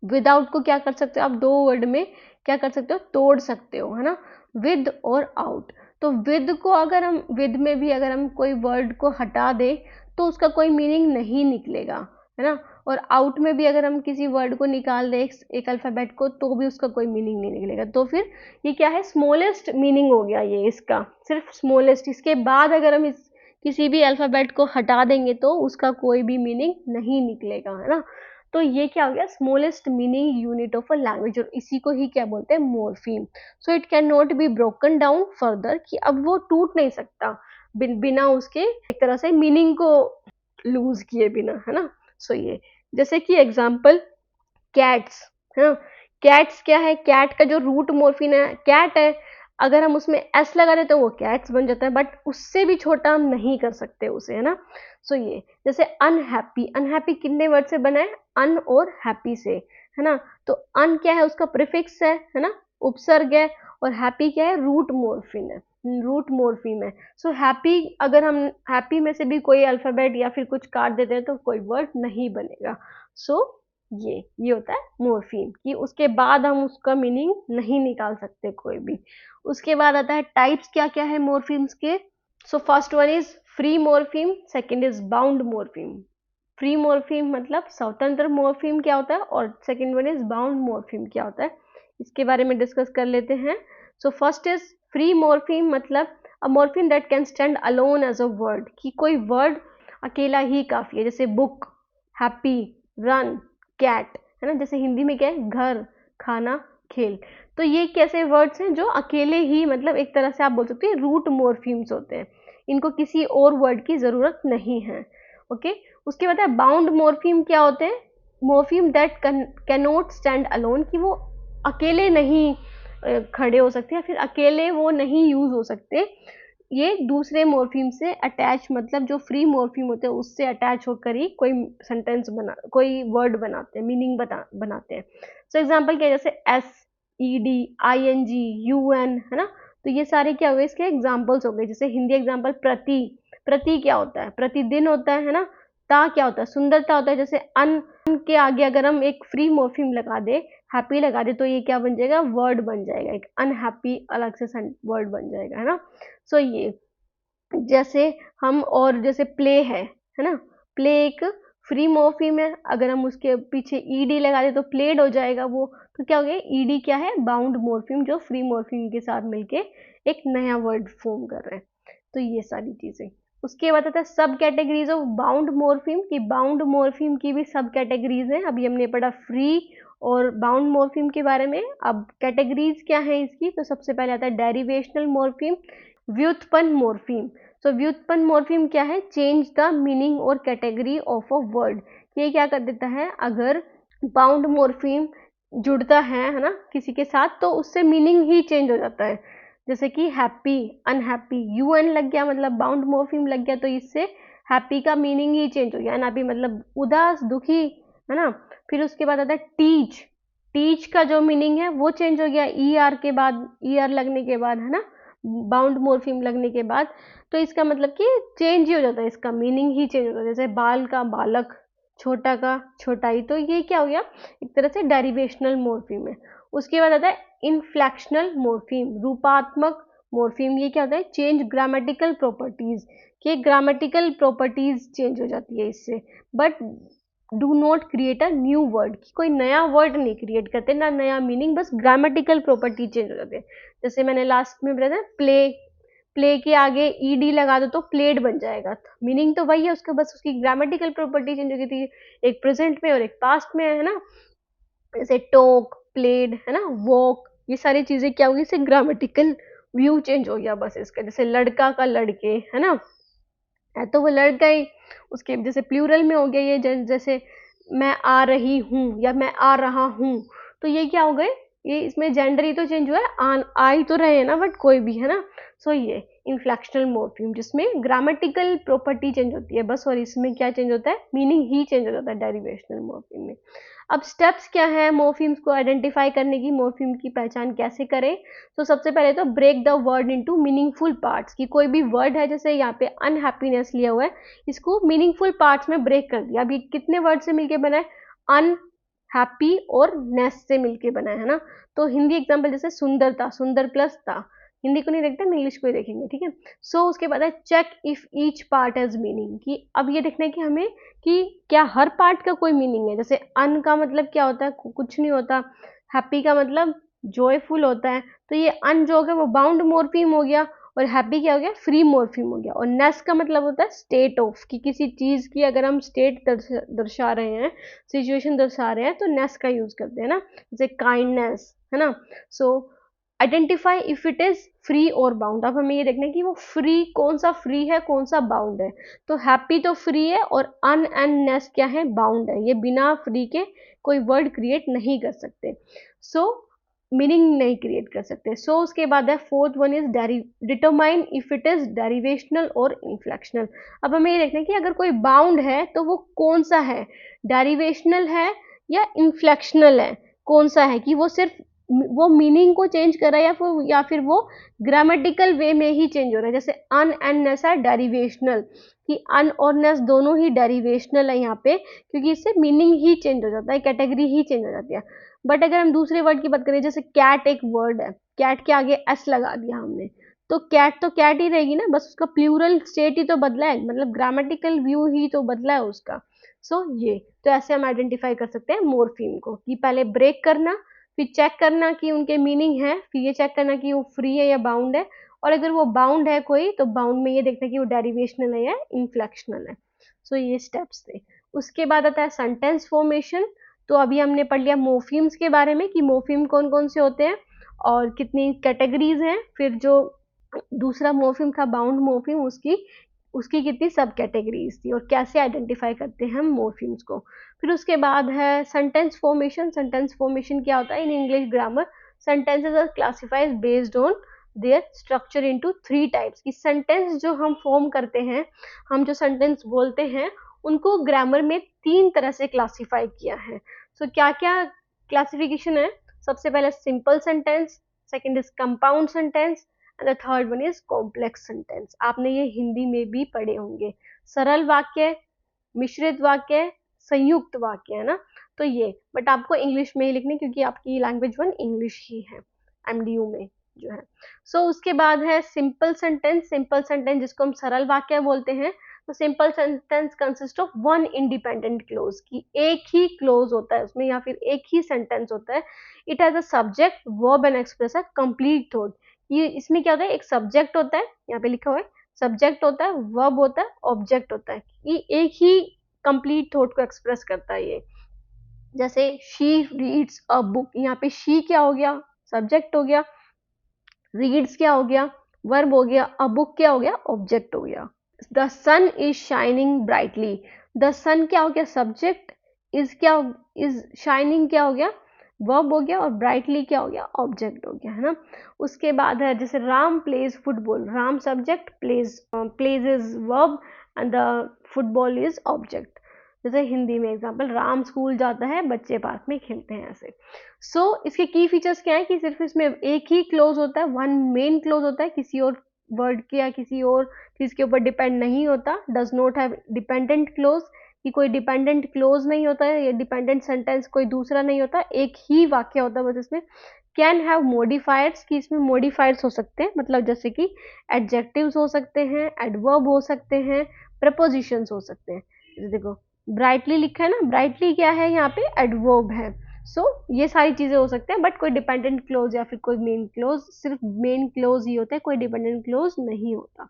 विदाउट को क्या कर सकते हो आप, 2 वर्ड में क्या कर सकते हो, तोड़ सकते हो, है ना, विद और आउट। तो विद को अगर हम, विद में भी अगर हम कोई वर्ड को हटा दें तो उसका कोई मीनिंग नहीं निकलेगा, है ना। और आउट में भी अगर हम किसी वर्ड को निकाल दें, एक अल्फ़ाबेट को, तो भी उसका कोई मीनिंग नहीं निकलेगा। तो फिर ये क्या है, स्मॉलेस्ट मीनिंग हो गया ये इसका, सिर्फ स्मॉलेस्ट। इसके बाद अगर हम इस किसी भी अल्फ़ाबेट को हटा देंगे तो उसका कोई भी मीनिंग नहीं निकलेगा, है ना। तो ये क्या हो गया, smallest meaning unit of a language, और इसी को ही क्या बोलते हैं, morpheme. So it can not be broken down further, कि अब वो टूट नहीं सकता बिना उसके एक तरह से मीनिंग को लूज किए बिना, है ना। सो ये जैसे कि एग्जाम्पल कैट्स, है ना। कैट्स क्या है, कैट का जो रूट मोर्फिन है कैट है, अगर हम उसमें एस लगा दें तो वो कैट्स बन जाता है, बट उससे भी छोटा हम नहीं कर सकते उसे, है ना। सो ये जैसे अनहैप्पी, अनहैप्पी कितने वर्ड से बना है, अन और हैप्पी से, है ना। तो अन क्या है, उसका प्रीफिक्स है ना, उपसर्ग है, और हैप्पी क्या है, रूट मोर्फिन है, रूट मोर्फिम है। सो हैप्पी, अगर हम हैप्पी में से भी कोई अल्फाबेट या फिर कुछ काट देते हैं तो कोई वर्ड नहीं बनेगा। सो ये होता है मोर्फीम, कि उसके बाद हम उसका मीनिंग नहीं निकाल सकते कोई भी। उसके बाद आता है टाइप्स क्या क्या है मोर्फीम्स के। So first one is free morpheme, second is bound morpheme. Free morpheme मतलब स्वतंत्र मोर्फीम क्या होता है, और second one is bound morpheme क्या होता है, इसके बारे में डिस्कस कर लेते हैं। So first is free morpheme, मतलब a morpheme that can stand alone as a word, कि कोई वर्ड अकेला ही काफी है, जैसे बुक, हैप्पी, रन, कैट, है ना। जैसे हिंदी में क्या है, घर, खाना, खेल। तो ये कैसे वर्ड्स हैं जो अकेले ही, मतलब एक तरह से आप बोल सकते हैं रूट मोर्फीम्स होते हैं, इनको किसी और वर्ड की जरूरत नहीं है। ओके। उसके बाद है बाउंड मोर्फीम क्या होते हैं, morpheme that can not stand alone, कि वो अकेले नहीं खड़े हो सकते या फिर अकेले वो नहीं यूज हो सकते, ये दूसरे मोर्फीम से अटैच, मतलब जो फ्री मोर्फीम होते हैं उससे अटैच होकर ही कोई सेंटेंस बना, कोई वर्ड बनाते हैं, मीनिंग बनाते हैं। सो एग्जांपल क्या है, जैसे S, E D, I N G, U N, है ना। तो ये सारे क्या हो गए, इसके एग्जाम्पल्स हो गए। जैसे हिंदी एग्जाम्पल प्रति, प्रति क्या होता है, प्रतिदिन होता है ना। ता क्या होता है, सुंदरता होता है। जैसे अन के आगे अगर हम एक फ्री मोर्फीम लगा दे, हैप्पी लगा दे, तो ये क्या बन जाएगा, वर्ड बन जाएगा, एक अनहैप्पी अलग से वर्ड बन जाएगा, है ना। सो ये जैसे हम, और जैसे प्ले है ना, प्ले एक फ्री मोर्फीम है, अगर हम उसके पीछे ईडी लगा दे तो प्लेड हो जाएगा वो। तो क्या हो गया, ईडी क्या है, बाउंड मोर्फीम, जो फ्री मोर्फीम के साथ मिलके एक नया वर्ड फॉर्म कर रहे हैं। तो ये सारी चीजें। उसके बाद आता है सब कैटेगरीज ऑफ बाउंड मोर्फीम, की बाउंड मोर्फीम की भी सब कैटेगरीज हैं। अभी हमने पढ़ा फ्री और बाउंड मॉर्फिम के बारे में। अब कैटेगरीज क्या है इसकी, तो सबसे पहले आता है डेरिवेशनल मॉर्फिम, व्युत्पन्न मॉर्फिम। तो व्युत्पन्न मॉर्फिम क्या है, चेंज द मीनिंग और कैटेगरी ऑफ अ वर्ड। ये क्या कर देता है, अगर बाउंड मॉर्फिम जुड़ता है ना किसी के साथ, तो उससे मीनिंग ही चेंज हो जाता है। जैसे कि हैप्पी, अनहैप्पी, यूएन लग गया मतलब बाउंड मॉर्फिम लग गया, तो इससे हैप्पी का मीनिंग ही चेंज हो गया, अनहैप्पी मतलब उदास, दुखी, है ना। फिर उसके बाद आता है टीच, टीच का जो मीनिंग है वो चेंज हो गया ई आर के बाद, ई आर लगने के बाद, है ना, बाउंड मॉर्फिम लगने के बाद। तो इसका मतलब कि चेंज ही हो जाता है, इसका मीनिंग ही चेंज हो जाता है। जैसे बाल का बालक, छोटा का छोटाई, तो ये क्या हो गया, एक तरह से डेरिवेशनल मॉर्फिम है। उसके बाद आता है इनफ्लेक्शनल मॉर्फिम, रूपात्मक मॉर्फिम। ये क्या होता है, चेंज ग्रामेटिकल प्रॉपर्टीज, कि ग्रामेटिकल प्रॉपर्टीज चेंज हो जाती है इससे, but do not create a new word, कोई नया वर्ड नहीं क्रिएट करते, ना नया मीनिंग, बस ग्रामेटिकल प्रॉपर्टी चेंज हो जाते हैं। जैसे मैंने लास्ट में बताया प्ले, प्ले के आगे ईडी लगा दो तो प्लेड बन जाएगा, मीनिंग तो वही है उसका, बस उसकी ग्रामेटिकल प्रॉपर्टी चेंज हो गई थी, एक प्रेजेंट में और एक पास्ट में, है ना। जैसे टॉक, प्लेड, है ना, वॉक, ये सारी चीजें क्या होगी, इससे ग्रामेटिकल व्यू चेंज हो गया बस इसका। जैसे लड़का का लड़के, है ना, है तो वो लड़का ही, उसके जैसे प्लूरल में हो गया ये, जैसे मैं आ रही हूँ या मैं आ रहा हूँ, तो ये क्या हो गए, ये इसमें जेंडर ही तो चेंज हुआ है, आ ही तो रहे हैं ना, बट कोई भी, है ना। सो ये इनफ्लेक्शनल मॉर्फिम, जिसमें ग्रामेटिकल प्रॉपर्टी चेंज होती है बस, और इसमें क्या चेंज होता है, मीनिंग ही चेंज हो जाता है डेरिवेशनल मॉर्फिम में। अब स्टेप्स क्या है मॉर्फिम्स को आइडेंटिफाई करने की, मॉर्फिम की पहचान कैसे करें। तो सबसे पहले तो break the word into meaningful parts, कि कोई भी वर्ड है, जैसे यहाँ पे अनहैप्पीनेस लिया हुआ है, इसको मीनिंगफुल पार्ट्स में ब्रेक कर दिया। अभी कितने वर्ड से मिलके बना है, अनहैप्पी और नेस से मिलके बना है ना। तो हिंदी एग्जाम्पल जैसे सुंदरता, सुंदर प्लस था, हिंदी को नहीं देखते, हम इंग्लिश को ही देखेंगे, ठीक है। सो उसके बाद है check if each part has meaning, कि अब ये देखना है कि हमें कि क्या हर पार्ट का कोई मीनिंग है। जैसे अन का मतलब क्या होता है, कुछ नहीं होता, हैप्पी का मतलब जॉयफुल होता है, तो ये अन जो है वो बाउंड मॉर्फिम हो गया, और हैप्पी क्या हो गया, फ्री मॉर्फिम हो गया। और नेस का मतलब होता है स्टेट ऑफ, कि किसी चीज की अगर हम स्टेट दर्शा रहे हैं, सिचुएशन दर्शा रहे हैं, तो नेस का यूज करते हैं ना, जैसे काइंडनेस, है ना। सो identify if it is free और बाउंड। अब हमें ये देखना है कि वो फ्री, कौन सा फ्री है, कौन सा बाउंड है। तो हैप्पी तो फ्री है, और अन एंड नेस क्या है, बाउंड है। ये बिना फ्री के कोई वर्ड क्रिएट नहीं कर सकते, सो मीनिंग नहीं क्रिएट कर सकते। सो उसके बाद है fourth one is determine if it is derivational और इनफ्लेक्शनल। अब हमें ये देखना है कि अगर कोई बाउंड है तो वो कौन सा है, डेरिवेशनल है या इनफ्लेक्शनल है, कौन सा है, कि वो सिर्फ वो मीनिंग को चेंज कर रहा है, या फिर वो ग्रामेटिकल वे में ही चेंज हो रहा है। जैसे अन एंड नेस है डेरिवेशनल, कि अन और नेस दोनों ही डेरिवेशनल है यहाँ पे, क्योंकि इससे मीनिंग ही चेंज हो जाता है, कैटेगरी ही चेंज हो जाती है। बट अगर हम दूसरे वर्ड की बात करें, जैसे कैट एक वर्ड है, कैट के आगे एस लगा दिया हमने, तो कैट ही रहेगी ना, बस उसका प्लूरल स्टेट ही तो बदला है, मतलब ग्रामेटिकल व्यू ही तो बदला है उसका। सो ये तो ऐसे हम आइडेंटिफाई कर सकते हैं मॉर्फीम को, कि पहले ब्रेक करना, फिर चेक करना कि उनके मीनिंग है, फिर ये चेक करना कि वो फ्री है या बाउंड है, और अगर वो बाउंड है कोई, तो बाउंड में ये देखना कि वो डेरिवेशनल है या इनफ्लेक्शनल है। सो ये स्टेप्स थे। उसके बाद आता है सेंटेंस फॉर्मेशन। तो अभी हमने पढ़ लिया मोफिम्स के बारे में, कि मोफिम कौन कौन से होते हैं और कितनी कैटेगरीज हैं। फिर जो दूसरा मोफिम था बाउंड मोफिम, उसकी उसकी कितनी सब कैटेगरीज थी, और कैसे आइडेंटिफाई करते हैं हम मोफिम्स को। फिर उसके बाद है सेंटेंस फॉर्मेशन। सेंटेंस फॉर्मेशन क्या होता है in English grammar, sentences are classified based on their structure into 3 types. कि सेंटेंस जो हम फॉर्म करते हैं, हम जो सेंटेंस बोलते हैं, उनको ग्रामर में 3 तरह से क्लासिफाई किया है। सो क्या क्या क्लासिफिकेशन है, सबसे पहले simple sentence, second is compound sentence, and the third one is complex sentence. आपने ये हिंदी में भी पढ़े होंगे, सरल वाक्य, मिश्रित वाक्य, संयुक्त वाक्य, है ना। तो ये बट आपको इंग्लिश में ही लिखने, क्योंकि आपकी लैंग्वेज वन इंग्लिश ही है एमडीयू में जो है। सो उसके बाद है सिंपल सेंटेंस। सिंपल सेंटेंस जिसको हम सरल वाक्य बोलते हैं। तो simple sentence consist of one independent clause, की एक ही क्लोज होता है उसमें, या फिर एक ही सेंटेंस होता है। It has a subject, verb and express a complete thought. ये इसमें क्या होता है, एक सब्जेक्ट होता है, यहाँ पे लिखा हुआ है सब्जेक्ट होता है, वर्ब होता है, ऑब्जेक्ट होता है, ये एक ही कंप्लीट थॉट को एक्सप्रेस करता है ये। जैसे शी रीड्स अ बुक, यहाँ पे शी क्या हो गया, सब्जेक्ट हो गया, रीड्स क्या हो गया, वर्ब हो गया, अ बुक क्या हो गया, ऑब्जेक्ट हो गया। The sun is shining brightly, the sun क्या हो गया, सब्जेक्ट, इज क्या, इज शाइनिंग क्या हो गया, वर्ब हो गया, और ब्राइटली क्या हो गया, ऑब्जेक्ट हो गया, है ना। उसके बाद है जैसे Ram plays football, Ram subject, plays is verb and the football is object. जैसे हिंदी में एग्जाम्पल, राम स्कूल जाता है, बच्चे पार्क में खेलते हैं, ऐसे। इसके की फीचर्स क्या है कि सिर्फ इसमें एक ही क्लोज होता है, वन मेन क्लोज होता है, किसी और वर्ड के या किसी और चीज के ऊपर डिपेंड नहीं होता, does not have dependent clause, कि कोई डिपेंडेंट क्लोज नहीं होता है, या डिपेंडेंट सेंटेंस कोई दूसरा नहीं होता, एक ही वाक्य होता है बस इसमें। कैन हैव मॉडिफायर्स, कि इसमें मॉडिफायर्स हो सकते हैं, मतलब जैसे कि एडजेक्टिव्स हो सकते हैं, एडवर्ब हो सकते हैं, प्रपोजिशंस हो सकते हैं। देखो ब्राइटली लिखा है ना, ब्राइटली क्या है, यहाँ पे एडवर्ब है। ये सारी चीजें हो सकते हैं, बट कोई डिपेंडेंट क्लोज या फिर कोई मेन क्लोज, सिर्फ मेन क्लोज ही होता है, कोई डिपेंडेंट क्लोज नहीं होता।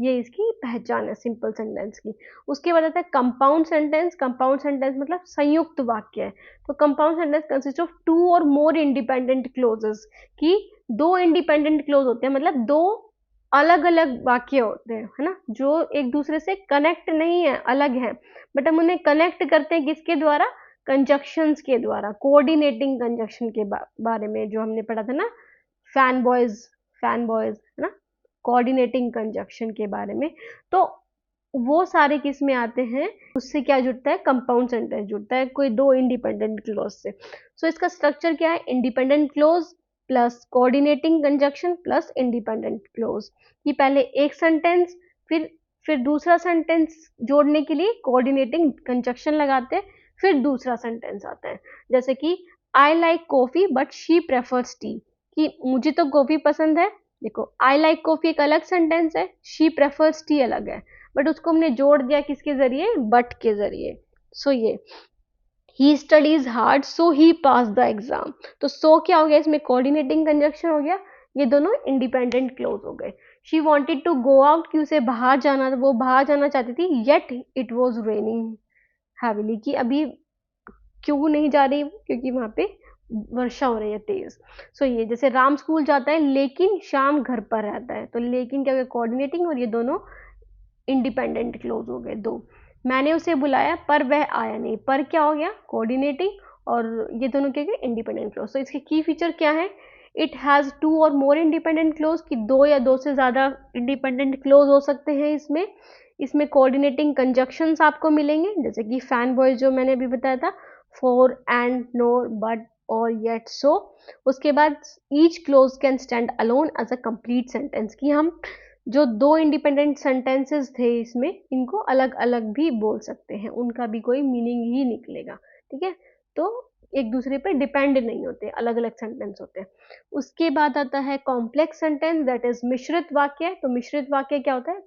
ये इसकी पहचान है सिंपल सेंटेंस की। उसके बाद आता है कंपाउंड सेंटेंस। कंपाउंड सेंटेंस मतलब संयुक्त वाक्य है। तो compound sentence consist of two or more independent closes, कि दो इंडिपेंडेंट क्लोज होते हैं, मतलब दो अलग अलग वाक्य होते हैं, है ना, जो एक दूसरे से कनेक्ट नहीं है, अलग है, बट हम उन्हें कनेक्ट करते हैं किसके द्वारा, कंजक्शंस के द्वारा, कोऑर्डिनेटिंग कंजक्शन के बारे में जो हमने पढ़ा था ना, फैन बॉयज, है ना, कोऑर्डिनेटिंग कंजक्शन के बारे में। तो वो सारे किस में आते हैं, उससे क्या जुड़ता है, कंपाउंड सेंटेंस जुड़ता है, कोई दो इंडिपेंडेंट क्लोज से। इसका स्ट्रक्चर क्या है, independent clause plus coordinating conjunction plus independent clause, कि पहले एक सेंटेंस, फिर दूसरा सेंटेंस जोड़ने के लिए कोऑर्डिनेटिंग कंजक्शन लगाते हैं, फिर दूसरा सेंटेंस आता है। जैसे कि I like coffee but she prefers T, कि मुझे तो कॉफी पसंद है, देखो आई लाइक कॉफी एक अलग सेंटेंस है, शी प्रेफर्स टी अलग है, बट उसको हमने जोड़ दिया किसके जरिए, बट के जरिए। ये he studies hard so he pass the exam, तो क्या हो गया, इसमें कोऑर्डिनेटिंग कंजक्शन हो गया, ये दोनों इंडिपेंडेंट क्लोज हो गए। She wanted to go out, कि उसे बाहर जाना था, वो बाहर जाना चाहती थी, yet it was raining heavily, कि अभी क्यों नहीं जा रही, क्योंकि वहां पे वर्षा हो रही है तेज। ये जैसे राम स्कूल जाता है लेकिन शाम घर पर रहता है, तो लेकिन क्या हो गया, कोऑर्डिनेटिंग, और ये दोनों इंडिपेंडेंट क्लोज हो गए दो। मैंने उसे बुलाया पर वह आया नहीं, पर क्या हो गया, कोऑर्डिनेटिंग, और ये दोनों क्या गए, इंडिपेंडेंट क्लोज। इसके की फीचर क्या है, it has to or more independent clause, कि दो या दो से ज्यादा इंडिपेंडेंट क्लोज हो सकते हैं इसमें कोऑर्डिनेटिंग कंजक्शंस आपको मिलेंगे, जैसे कि फैन बॉयज जो मैंने अभी बताया था, for, and, nor, but, or yet, so. उसके बाद each clause can stand alone as a complete sentence, कि हम जो दो इंडिपेंडेंट सेंटेंसेस थे इसमें, इनको अलग अलग भी बोल सकते हैं, उनका भी कोई मीनिंग ही निकलेगा, ठीक है। तो एक दूसरे पे डिपेंड नहीं होते, अलग अलग सेंटेंस होते हैं। उसके बाद आता है कॉम्प्लेक्स सेंटेंस, दैट इज मिश्रित वाक्य। तो मिश्रित वाक्य क्या होता है,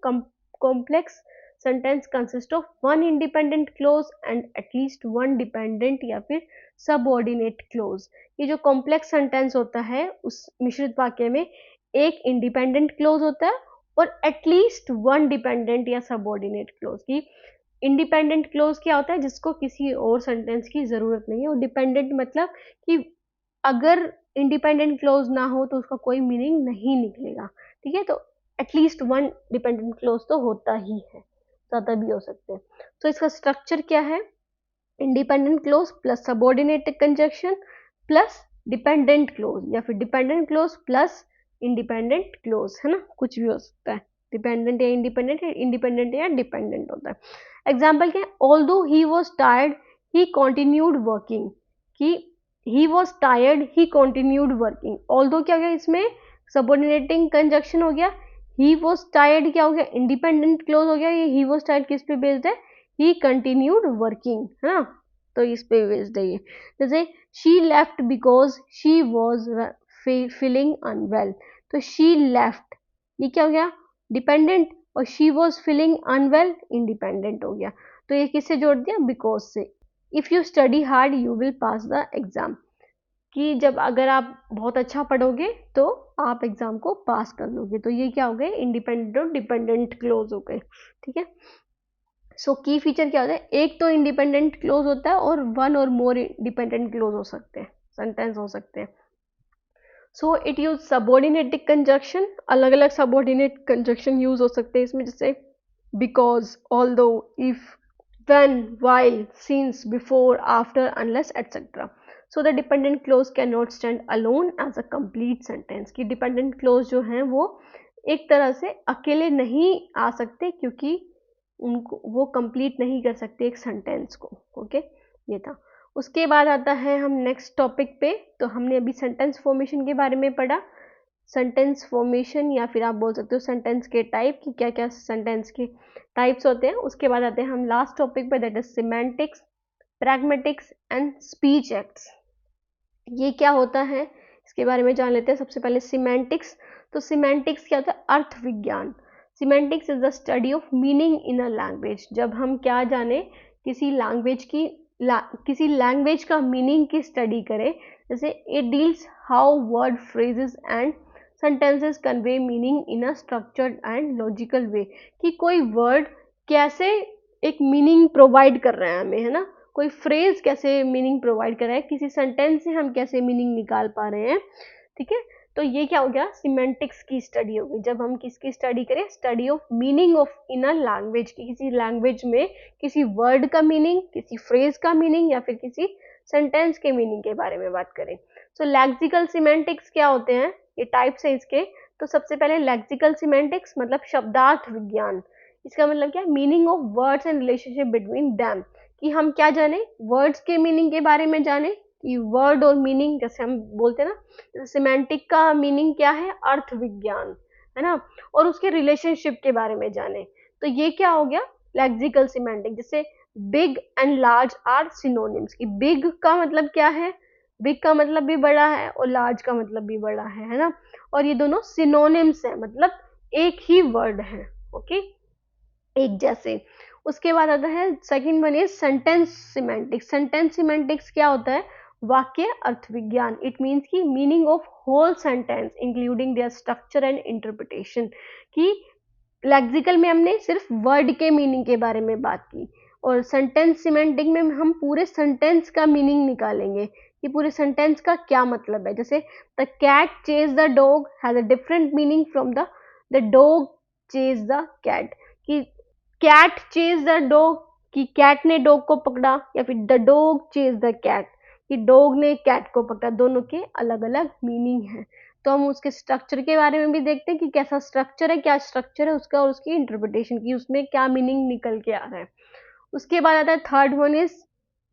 complex sentence consist of one independent clause and at least one dependent या फिर सबऑर्डिनेट क्लोज। ये जो कॉम्प्लेक्स सेंटेंस होता है उस मिश्रित वाक्य में एक इंडिपेंडेंट क्लोज होता है और एटलीस्ट वन डिपेंडेंट या सबऑर्डिनेट क्लोज। की इंडिपेंडेंट क्लोज क्या होता है, जिसको किसी और सेंटेंस की जरूरत नहीं है, और डिपेंडेंट मतलब कि अगर इंडिपेंडेंट क्लोज ना हो तो उसका कोई मीनिंग नहीं निकलेगा, ठीक है। तो एटलीस्ट वन डिपेंडेंट क्लोज तो होता ही है, ज्यादा भी हो सकते हैं। तो इसका स्ट्रक्चर क्या है, independent clause plus subordinate conjunction plus dependent clause, या फिर dependent clause plus independent clause, है ना, कुछ भी हो सकता है, डिपेंडेंट या इंडिपेंडेंट, इंडिपेंडेंट या डिपेंडेंट होता है। एग्जाम्पल क्या है, although he was tired he continued working, कि he was tired he continued working. Although क्या हो गया, इसमें सबऑर्डिनेटिंग कंजक्शन हो गया, ही वॉज टायर्ड क्या हो गया, इंडिपेंडेंट क्लोज हो गया, ये ही वॉज टायर्ड किस पे बेस्ड है, ही कंटिन्यूड वर्किंग, है ना, तो इस पे बेस्ड है ये। जैसे she left because she was feeling unwell, तो शी लेफ्ट ये क्या हो गया, डिपेंडेंट, और she was feeling unwell independent हो गया। तो ये किससे जोड़ दिया, बिकॉज से। If you study hard you will pass the exam, कि जब अगर आप बहुत अच्छा पढ़ोगे तो आप एग्जाम को पास कर लोगे। तो ये क्या हो गए, इंडिपेंडेंट और डिपेंडेंट क्लोज हो गए, ठीक है। सो की फीचर क्या होता है, एक तो इंडिपेंडेंट क्लोज होता है और वन और मोर डिपेंडेंट क्लोज हो सकते हैं, सेंटेंस हो सकते हैं. So it use subordinate conjunction, अलग अलग सबऑर्डिनेट कंजक्शन यूज हो सकते हैं इसमें, जैसे because, although, if, when, while, since, before, after, unless, etc. So the dependent clause cannot stand alone as a complete sentence. कि dependent clause जो हैं वो एक तरह से अकेले नहीं आ सकते क्योंकि उनको वो complete नहीं कर सकते एक sentence को. ओके, ये था. उसके बाद आता है हम नेक्स्ट टॉपिक पे. तो हमने अभी सेंटेंस फॉर्मेशन के बारे में पढ़ा, सेंटेंस फॉर्मेशन या फिर आप बोल सकते हो सेंटेंस के टाइप की क्या क्या सेंटेंस के टाइप्स होते हैं. उसके बाद आते हैं हम लास्ट टॉपिक पे, that is semantics, pragmatics and speech acts. ये क्या होता है इसके बारे में जान लेते हैं. सबसे पहले सिमेंटिक्स. तो सिमेंटिक्स क्या होता है, अर्थ विज्ञान. Semantics is the study of meaning in a language. जब हम क्या जाने, किसी लैंग्वेज की किसी लैंग्वेज का मीनिंग की स्टडी करें. जैसे it deals how word, phrases and sentences convey meaning in a structured and logical वे. कि कोई वर्ड कैसे एक मीनिंग प्रोवाइड कर रहा है हमें, है ना, कोई फ्रेज कैसे मीनिंग प्रोवाइड कर रहा है, किसी सेंटेंस से हम कैसे मीनिंग निकाल पा रहे हैं. ठीक है, तो ये क्या हो गया, सिमेंटिक्स की स्टडी हो गई. जब हम किसकी स्टडी करें, study of meaning of in a language, की किसी लैंग्वेज में किसी वर्ड का मीनिंग, किसी फ्रेज का मीनिंग या फिर किसी सेंटेंस के मीनिंग के बारे में बात करें. सो लेक्सिकल सिमेंटिक्स क्या होते हैं, ये टाइप्स है इसके. तो सबसे पहले लेक्सिकल सिमेंटिक्स मतलब शब्दार्थ विज्ञान. इसका मतलब क्या है, meaning of words and relationship between them. कि हम क्या जाने, वर्ड्स के मीनिंग के बारे में जाने कि वर्ड और मीनिंग, जैसे हम बोलते हैं ना, जैसे सिमेंटिक का मीनिंग क्या है, अर्थ विज्ञान, है ना, और उसके रिलेशनशिप के बारे में जाने. तो ये क्या हो गया, लेक्सिकल सिमेंटिक. जैसे big and large are synonyms. की बिग का मतलब क्या है, बिग का मतलब भी बड़ा है और लार्ज का मतलब भी बड़ा है ना, और ये दोनों सिनोनिम्स है, मतलब एक ही वर्ड है. ओके, एक जैसे. उसके बाद आता है second one is sentence semantics. Sentence semantics क्या होता है, वाक्य अर्थ विज्ञान. इट मीन्स की meaning of whole sentence including their structure and interpretation. कि लेक्सिकल में हमने सिर्फ वर्ड के मीनिंग के बारे में बात की, और सेंटेंस सिमेंटिक में हम पूरे सेंटेंस का मीनिंग निकालेंगे कि पूरे सेंटेंस का क्या मतलब है. जैसे the cat chase the dog has a different meaning from the dog chase the cat. कि कैट चेज द डॉग, कि कैट ने डॉग को पकड़ा, या फिर the dog chase the cat, कि डॉग ने कैट को पकड़ा. दोनों के अलग अलग मीनिंग है. तो हम उसके स्ट्रक्चर के बारे में भी देखते हैं कि कैसा स्ट्रक्चर है, क्या स्ट्रक्चर है उसका, और उसकी इंटरप्रिटेशन की उसमें क्या मीनिंग निकल के आ रहा है. उसके बाद आता है third one is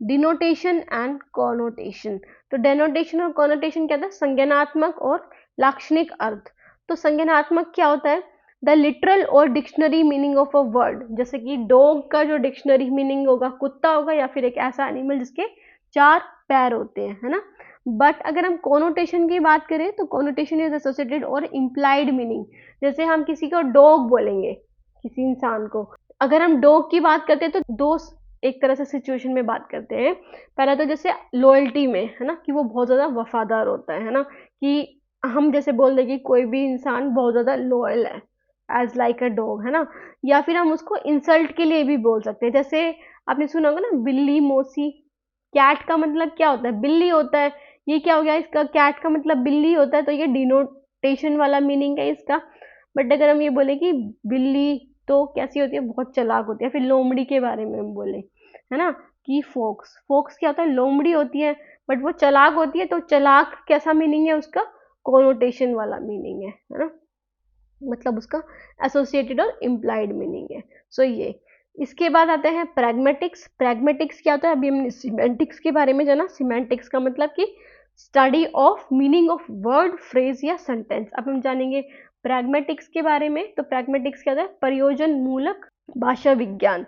denotation and connotation. तो डेनोटेशन और कॉनोटेशन क्या था, संज्ञानात्मक और लाक्षणिक अर्थ. तो संज्ञानात्मक क्या होता है, द लिटरल और dictionary meaning of a word. जैसे कि डॉग का जो डिक्शनरी मीनिंग होगा कुत्ता होगा, या फिर एक ऐसा एनिमल जिसके 4 पैर होते हैं, है ना. बट अगर हम कॉनोटेशन की बात करें तो कॉनोटेशन इज एसोसिएटेड और इम्प्लाइड मीनिंग. जैसे हम किसी को डॉग बोलेंगे, किसी इंसान को, अगर हम डॉग की बात करते हैं तो दो एक तरह से सिचुएशन में बात करते हैं. पहला तो जैसे लॉयल्टी में, है ना, कि वो बहुत ज़्यादा वफादार होता है ना, कि हम जैसे बोल दें कि कोई भी इंसान बहुत ज़्यादा लॉयल है, एज लाइक अ डॉग, है ना. या फिर हम उसको इंसल्ट के लिए भी बोल सकते हैं. जैसे आपने सुना होगा ना, बिल्ली मौसी. कैट का मतलब क्या होता है, बिल्ली होता है. ये क्या हो गया, इसका कैट का मतलब बिल्ली होता है, तो ये डिनोटेशन वाला मीनिंग है इसका. बट अगर हम ये बोले कि बिल्ली तो कैसी होती है, बहुत चालाक होती है. फिर लोमड़ी के बारे में हम बोले, है ना, कि फोक्स, फोक्स क्या होता है, लोमड़ी होती है बट वो चालाक होती है. तो चालाक कैसा मीनिंग है उसका, कोनोटेशन वाला मीनिंग है ना, मतलब उसका एसोसिएटेड और इम्प्लाइड मीनिंग है. सो ये. इसके बाद आते हैं प्रैग्मेटिक्स. प्रैग्मेटिक्स क्या होता है, अभी हमने सिमेंटिक्स के बारे में जाना. सिमेंटिक्स का मतलब कि study of meaning of word, phrase या सेंटेंस. अब हम जानेंगे प्रैग्मेटिक्स के बारे में. तो प्रैग्मेटिक्स क्या होता है, प्रयोजन मूलक भाषा विज्ञान.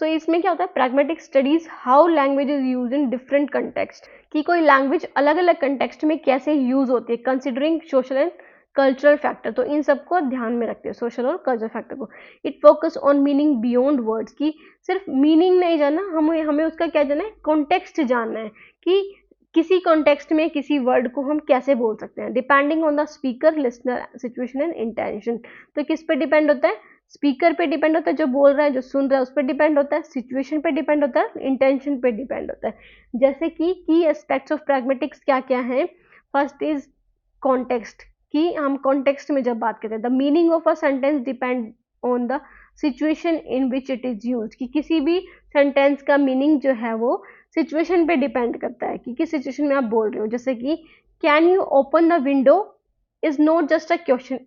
सो इसमें क्या होता है, pragmatics studies how language is use in different context. कि कोई लैंग्वेज अलग अलग कंटेक्स्ट में कैसे यूज होती है, considering social and cultural factor. तो इन सबको ध्यान में रखते हैं, सोशल और कल्चरल फैक्टर को. It focus on meaning beyond words. की सिर्फ मीनिंग नहीं जानना, हमें उसका क्या जानना है, कॉन्टेक्स्ट जानना है कि किसी कॉन्टेक्स्ट में किसी वर्ड को हम कैसे बोल सकते हैं, depending on the speaker, listener, situation and intention. तो किस पे डिपेंड होता है, स्पीकर पे डिपेंड होता है, जो बोल रहा है, जो सुन रहा है, उस पर डिपेंड होता है, सिचुएशन पे डिपेंड होता है, इंटेंशन पे डिपेंड होता है। जैसे कि की एस्पेक्ट्स ऑफ प्रैग्मेटिक्स क्या क्या है। फर्स्ट इज कॉन्टेक्स्ट, कि हम कॉन्टेक्स्ट में जब बात करते हैं, the meaning of a sentence depend on the situation in which it is use, कि किसी भी सेंटेंस का मीनिंग जो है वो सिचुएशन पे डिपेंड करता है कि किस सिचुएशन में आप बोल रहे हो। जैसे कि can you open the window is not just a question,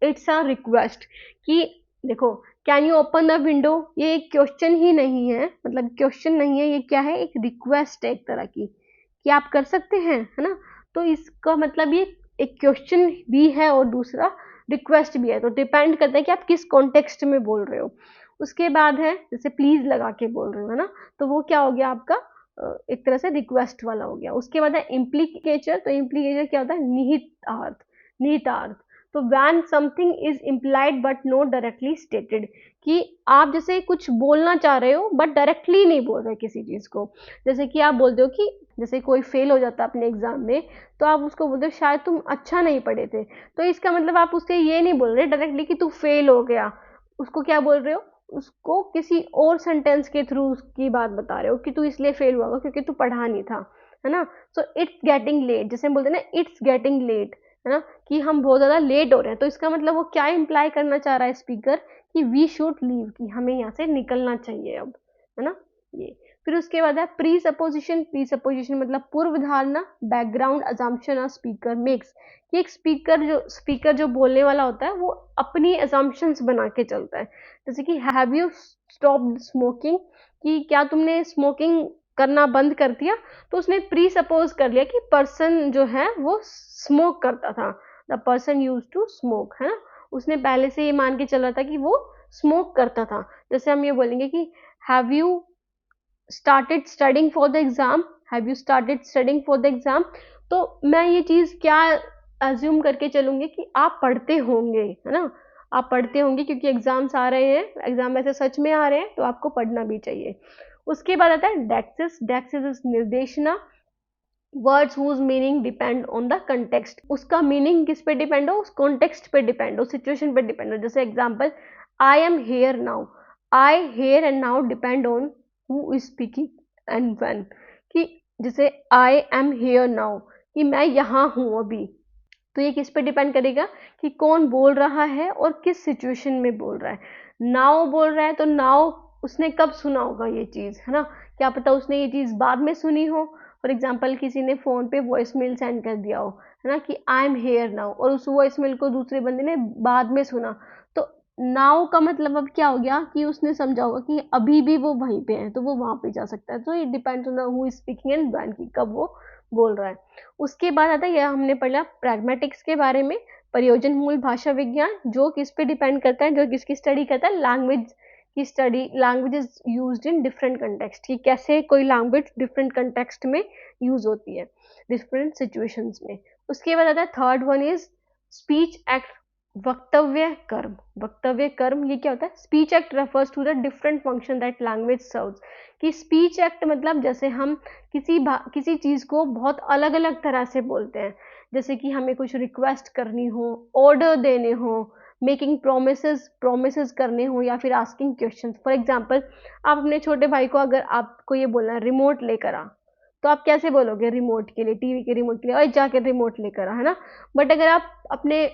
it's a request. कि देखो, can you open the window, ये एक क्वेश्चन ही नहीं है, मतलब क्वेश्चन नहीं है, ये क्या है, एक रिक्वेस्ट है एक तरह की, कि आप कर सकते हैं, है ना। तो इसका मतलब ये एक क्वेश्चन भी है और दूसरा रिक्वेस्ट भी है, तो डिपेंड करता है कि आप किस कॉन्टेक्स्ट में बोल रहे हो। उसके बाद है जैसे प्लीज लगा के बोल रहे हो, है ना, तो वो क्या हो गया आपका एक तरह से रिक्वेस्ट वाला हो गया। उसके बाद है इम्प्लीकेचर, तो इम्प्लीकेचर क्या होता है, निहितार्थ, निहितार्थ। तो when something is implied but not directly stated, कि आप जैसे कुछ बोलना चाह रहे हो बट डायरेक्टली नहीं बोल रहे किसी चीज को। जैसे कि आप बोलते हो कि जैसे कोई फेल हो जाता है अपने एग्जाम में, तो आप उसको बोलते हो शायद तुम अच्छा नहीं पढ़े थे, तो इसका मतलब आप उससे ये नहीं बोल रहे डायरेक्टली कि तू फेल हो गया, उसको क्या बोल रहे हो, उसको किसी और सेंटेंस के थ्रू उसकी बात बता रहे हो कि तू इसलिए फेल हुआ क्योंकि तू पढ़ा नहीं था, है ना। सो इट्स गेटिंग लेट, जैसे हम बोलते हैं ना इट्स गेटिंग लेट, है ना, कि हम बहुत ज़्यादा लेट हो रहे हैं, तो इसका मतलब वो क्या इम्प्लाई करना चाह रहा है स्पीकर, कि वी शुड लीव, कि हमें यहाँ से निकलना चाहिए अब, है ना। ये फिर उसके बाद है प्री सपोजिशन, प्री सपोजिशन मतलब पूर्व धारणा, background assumption a speaker makes, कि एक स्पीकर जो बोलने वाला होता है वो अपनी अजम्पशंस बना के चलता है। जैसे कि हैव यू स्टॉप्ड स्मोकिंग, कि क्या तुमने स्मोकिंग करना बंद कर दिया, तो उसने प्री सपोज कर लिया कि पर्सन जो है वो स्मोक करता था, the person use to smoke, है ना, उसने पहले से ये मान के चल रहा था कि वो स्मोक करता था। जैसे हम ये बोलेंगे कि have you started studying for the exam, have you started studying for the exam, तो मैं ये चीज क्या अज्यूम करके चलूंगी कि आप पढ़ते होंगे, है ना, आप पढ़ते होंगे क्योंकि एग्जाम्स आ रहे हैं, एग्जाम ऐसे सच में आ रहे हैं, तो आपको पढ़ना भी चाहिए। उसके बाद आता है डेक्सिस, डेक्सिस इज निर्देशना, words whose meaning depend on the context, उसका मीनिंग किस पे डिपेंड हो, उस कॉन्टेक्स्ट पे डिपेंड हो, सिचुएशन पे डिपेंड हो। जैसे example, I am here now, I here and now depend on who is speaking and when, कि जैसे आई एम हेयर नाउ, कि मैं यहाँ हूँ अभी, तो ये किस पे डिपेंड करेगा कि कौन बोल रहा है और किस सिचुएशन में बोल रहा है। नाउ बोल रहा है तो नाउ उसने कब सुना होगा ये चीज़, है ना, क्या पता उसने ये चीज़ बाद में सुनी हो। फॉर एग्जाम्पल किसी ने फ़ोन पे वॉइस मेल सेंड कर दिया हो, है ना, कि आई एम हेयर नाउ, और उस वॉइस मेल को दूसरे बंदे ने बाद में सुना, तो नाउ का मतलब अब क्या हो गया कि उसने समझा होगा कि अभी भी वो वहीं पे है, तो वो वहां पे जा सकता है। तो ये depends on who is speaking and when, की कब वो बोल रहा है। उसके बाद आता है, यह हमने पढ़ा प्रैग्मेटिक्स के बारे में, प्रयोजन मूल भाषा विज्ञान, जो किस पे डिपेंड करता है, जो किसकी स्टडी करता है, लैंग्वेज की study, language is used in different context, कि कैसे कोई लैंग्वेज डिफरेंट कंटेक्स्ट में यूज होती है, डिफरेंट सिचुएशंस में। उसके बाद आता है third one is speech act, वक्तव्य कर्म, वक्तव्य कर्म ये क्या होता है, speech act refers to the different function that language serves, कि स्पीच एक्ट मतलब जैसे हम किसी चीज को बहुत अलग अलग तरह से बोलते हैं, जैसे कि हमें कुछ रिक्वेस्ट करनी हो, ऑर्डर देने हो, मेकिंग प्रोमिसेस प्रोमिसेस करने हो, या फिर आस्किंग क्वेश्चंस। फॉर एग्जांपल, आप अपने छोटे भाई को अगर आपको ये बोलना है रिमोट लेकर आ, तो आप कैसे बोलोगे रिमोट के लिए, टीवी के रिमोट के लिए, और जाकर रिमोट लेकर आ, है ना। बट अगर आप अपने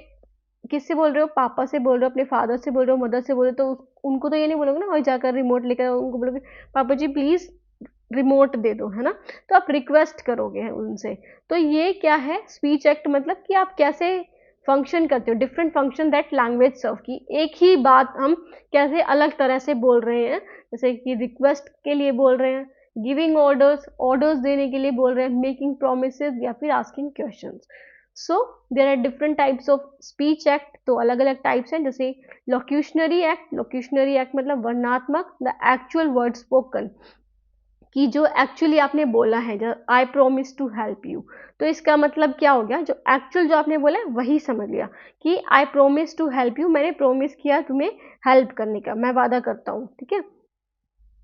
किससे बोल रहे हो, पापा से बोल रहे हो, अपने फादर से बोल रहे हो, मदर से बोल रहे हो, तो उनको तो ये नहीं बोलोगे ना और जाकर रिमोट लेकर, उनको बोलोगे पापा जी प्लीज रिमोट दे दो, है ना, तो आप रिक्वेस्ट करोगे उनसे। तो ये क्या है, स्पीच एक्ट मतलब कि आप कैसे फंक्शन करते हो, डिफरेंट फंक्शन दैट लैंग्वेज सर्व, की एक ही बात हम कैसे अलग तरह से बोल रहे हैं, जैसे कि रिक्वेस्ट के लिए बोल रहे हैं, गिविंग ऑर्डर्स, ऑर्डर्स देने के लिए बोल रहे हैं, मेकिंग प्रोमिसेस, या फिर asking questions. So there are different types of speech act, तो अलग अलग टाइप्स हैं, जैसे लोक्यूशनरी एक्ट, लोक्यूशनरी एक्ट मतलब वर्णात्मक, द एक्चुअल वर्ड स्पोकन, कि जो एक्चुअली आपने बोला है, जो I promise to help you, तो इसका मतलब क्या हो गया, जो एक्चुअल जो आपने बोला है वही समझ लिया, कि I promise to help you, मैंने प्रोमिस किया तुम्हें हेल्प करने का, मैं वादा करता हूँ, ठीक है।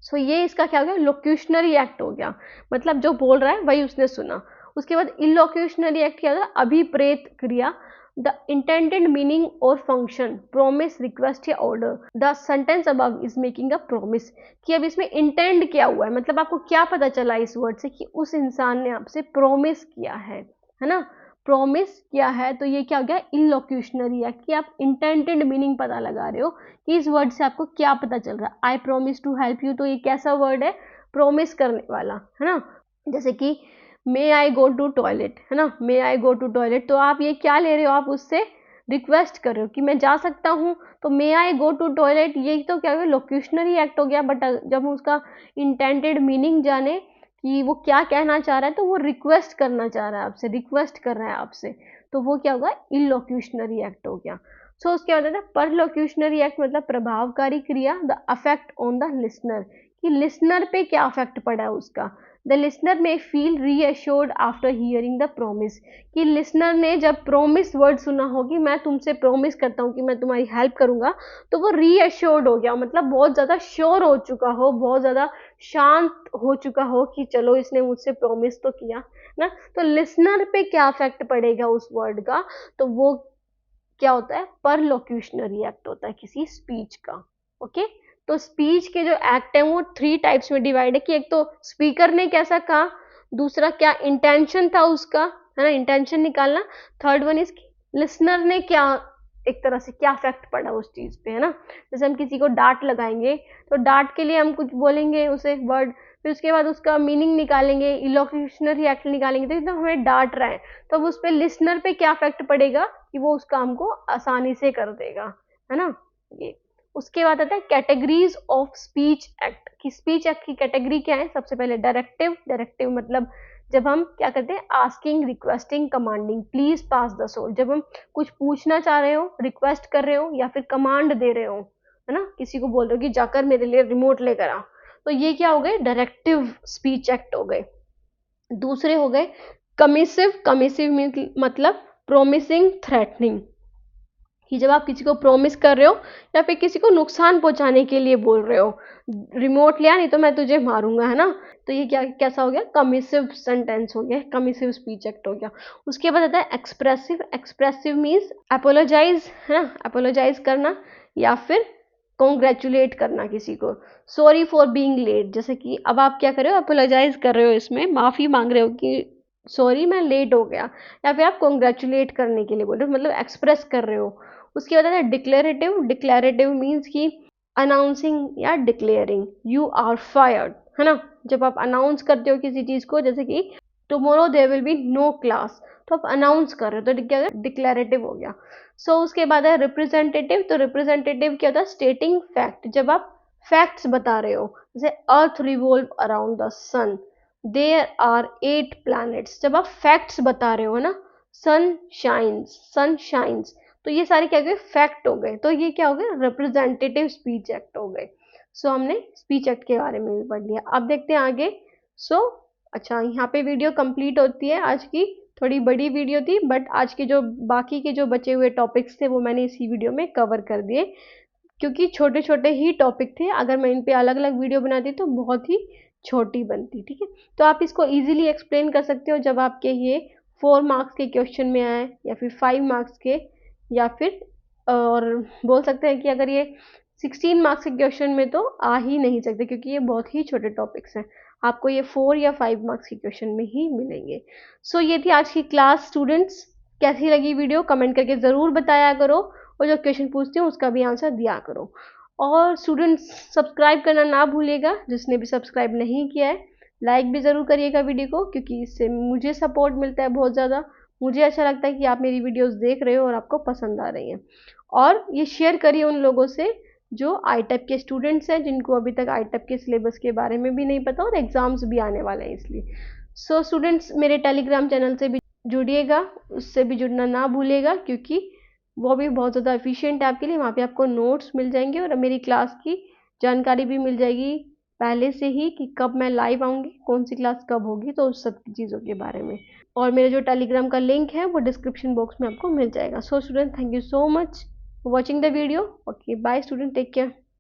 सो ये इसका क्या हो गया, लोक्यूशनरी एक्ट हो गया, मतलब जो बोल रहा है वही उसने सुना। उसके बाद इलोक्यूशनरी एक्ट क्या होता है, अभिप्रेत क्रिया, द इंटेंडेड मीनिंग और फंक्शन, प्रॉमिस, रिक्वेस्ट या order. The sentence above is making a promise, कि अब इसमें इंटेंड क्या हुआ है, मतलब आपको क्या पता चला इस वर्ड से कि उस इंसान ने आपसे प्रॉमिस किया है ना। प्रॉमिस किया है तो ये क्या हो गया, इलोक्यूशनरी एक्ट, कि आप इंटेंडेड मीनिंग पता लगा रहे हो कि इस वर्ड से आपको क्या पता चल रहा है। I promise to help you, तो ये कैसा वर्ड है, प्रॉमिस करने वाला, है ना। जैसे कि मे आई गो टू टॉयलेट, है ना, मे आई गो टू टॉयलेट, तो आप ये क्या ले रहे हो, आप उससे रिक्वेस्ट कर रहे हो कि मैं जा सकता हूँ, तो मे आई गो टू टॉयलेट, ये तो क्या हो गया, लोक्यूशनरी एक्ट हो गया। बट जब हम उसका इंटेंडेड मीनिंग जाने कि वो क्या कहना चाह रहा है, तो वो रिक्वेस्ट करना चाह रहा है आपसे, रिक्वेस्ट कर रहा है आपसे, तो वो क्या होगा, इलोक्यूशनरी एक्ट हो गया। सो उसके बाद है परलोक्यूशनरी एक्ट, मतलब प्रभावकारी क्रिया, the affect on the listener, कि लिसनर पे क्या अफेक्ट पड़ा है उसका। द लिसनर में feel reassured after hearing the promise, कि लिसनर ने जब प्रोमिस वर्ड सुना हो कि मैं तुमसे प्रोमिस करता हूँ कि मैं तुम्हारी हेल्प करूंगा, तो वो रीअश्योर्ड हो गया, मतलब बहुत ज़्यादा श्योर हो चुका हो, बहुत ज़्यादा शांत हो चुका हो कि चलो इसने मुझसे प्रोमिस तो किया ना। तो लिसनर पे क्या इफेक्ट पड़ेगा उस वर्ड का, तो वो क्या होता है, परलोक्यूशनरी एक्ट होता है किसी स्पीच का। ओके, तो स्पीच के जो एक्ट है वो 3 टाइप्स में डिवाइड है, कि एक तो स्पीकर ने कैसा कहा, दूसरा क्या इंटेंशन था उसका, है ना, इंटेंशन निकालना, थर्ड वन इज लिसनर ने क्या, एक तरह से क्या इफेक्ट पड़ा उस चीज पे, है ना। जैसे हम किसी को डांट लगाएंगे, तो डांट के लिए हम कुछ बोलेंगे उसे वर्ड, फिर उसके बाद उसका मीनिंग निकालेंगे, इलोक्यूशनरी एक्ट निकालेंगे, तो एकदम हमें डांट रहा है, तो अब उस पर लिसनर पे क्या इफेक्ट पड़ेगा कि वो उस काम को आसानी से कर देगा, है ना। ये उसके बाद आता है कैटेगरीज ऑफ स्पीच एक्ट, कि स्पीच एक्ट की कैटेगरी क्या है। सबसे पहले डायरेक्टिव, डायरेक्टिव मतलब जब हम क्या करते हैं, asking, requesting, commanding, please pass the salt, जब हम कुछ पूछना चाह रहे हो, रिक्वेस्ट कर रहे हो या फिर कमांड दे रहे हो, है ना, किसी को बोल रहे हो कि जाकर मेरे लिए रिमोट लेकर आ, तो ये क्या हो गए, डायरेक्टिव स्पीच एक्ट हो गए। दूसरे हो गए कमिसिव, कमिसिव मतलब प्रोमिसिंग, थ्रेटनिंग, कि जब आप किसी को प्रॉमिस कर रहे हो या फिर किसी को नुकसान पहुंचाने के लिए बोल रहे हो, रिमोट लिया नहीं तो मैं तुझे मारूंगा, है ना, तो ये क्या कैसा हो गया, कमिसिव सेंटेंस हो गया, कमिसिव स्पीच एक्ट हो गया। उसके बाद आता है एक्सप्रेसिव, एक्सप्रेसिव मीन्स अपोलोजाइज, है ना, अपोलोजाइज करना या फिर कॉन्ग्रेचुलेट करना किसी को, सॉरी फॉर बीइंग लेट, जैसे कि अब आप क्या कर रहे हो, अपोलोजाइज कर रहे हो, इसमें माफी मांग रहे हो कि सॉरी मैं लेट हो गया, या फिर आप कॉन्ग्रेचुलेट करने के लिए बोल रहे हो, मतलब एक्सप्रेस कर रहे हो। उसके बाद है डिक्लेरेटिव, डिक्लेरेटिव मीन्स की अनाउंसिंग या डिक्लेयरिंग, यू आर फायर्ड, है ना, जब आप अनाउंस करते हो किसी चीज को, जैसे कि tomorrow there will be no class, तो आप अनाउंस कर रहे हो, तो क्या डिक्लेरेटिव हो गया। उसके बाद है रिप्रेजेंटेटिव, तो रिप्रेजेंटेटिव क्या होता है, स्टेटिंग फैक्ट, जब आप फैक्ट्स बता रहे हो, जैसे earth revolve around the sun, there are 8 planets, जब आप फैक्ट्स बता रहे हो ना, सन शाइन्स, सन शाइन्स, तो ये सारे क्या हो गए, फैक्ट हो गए, तो ये क्या हो गया, रिप्रेजेंटेटिव स्पीच एक्ट हो गए। हमने स्पीच एक्ट के बारे में भी पढ़ लिया। अब देखते हैं आगे। अच्छा, यहाँ पे वीडियो कंप्लीट होती है आज की, थोड़ी बड़ी वीडियो थी, बट आज के जो बाकी के जो बचे हुए टॉपिक्स थे वो मैंने इसी वीडियो में कवर कर दिए, क्योंकि छोटे छोटे ही टॉपिक थे, अगर मैं इन पे अलग अलग वीडियो बनाती तो बहुत ही छोटी बनती, ठीक है। तो आप इसको इजीली एक्सप्लेन कर सकते हो जब आपके ये 4 मार्क्स के क्वेश्चन में आए, या फिर 5 मार्क्स के, या फिर और बोल सकते हैं कि अगर ये 16 मार्क्स के क्वेश्चन में तो आ ही नहीं सकते, क्योंकि ये बहुत ही छोटे टॉपिक्स हैं, आपको ये 4 या 5 मार्क्स के क्वेश्चन में ही मिलेंगे। ये थी आज की क्लास। स्टूडेंट्स, कैसी लगी वीडियो कमेंट करके ज़रूर बताया करो, और जो क्वेश्चन पूछती हूँ उसका भी आंसर दिया करो। और स्टूडेंट्स, सब्सक्राइब करना ना भूलिएगा, जिसने भी सब्सक्राइब नहीं किया है, लाइक भी ज़रूर करिएगा वीडियो को, क्योंकि इससे मुझे सपोर्ट मिलता है बहुत ज़्यादा, मुझे अच्छा लगता है कि आप मेरी वीडियोस देख रहे हो और आपको पसंद आ रही हैं। और ये शेयर करिए उन लोगों से जो ITEP के स्टूडेंट्स हैं, जिनको अभी तक ITEP के सिलेबस के बारे में भी नहीं पता और एग्ज़ाम्स भी आने वाले हैं इसलिए। स्टूडेंट्स, मेरे टेलीग्राम चैनल से भी जुड़िएगा, उससे भी जुड़ना ना भूलिएगा, क्योंकि वो भी बहुत ज़्यादा एफिशिएंट है आपके लिए। वहाँ पे आपको नोट्स मिल जाएंगे और मेरी क्लास की जानकारी भी मिल जाएगी पहले से ही, कि कब मैं लाइव आऊँगी, कौन सी क्लास कब होगी, तो उस सब चीज़ों के बारे में। और मेरे जो टेलीग्राम का लिंक है वो डिस्क्रिप्शन बॉक्स में आपको मिल जाएगा। Student, thank you so much for watching the video. Okay, bye student, take care.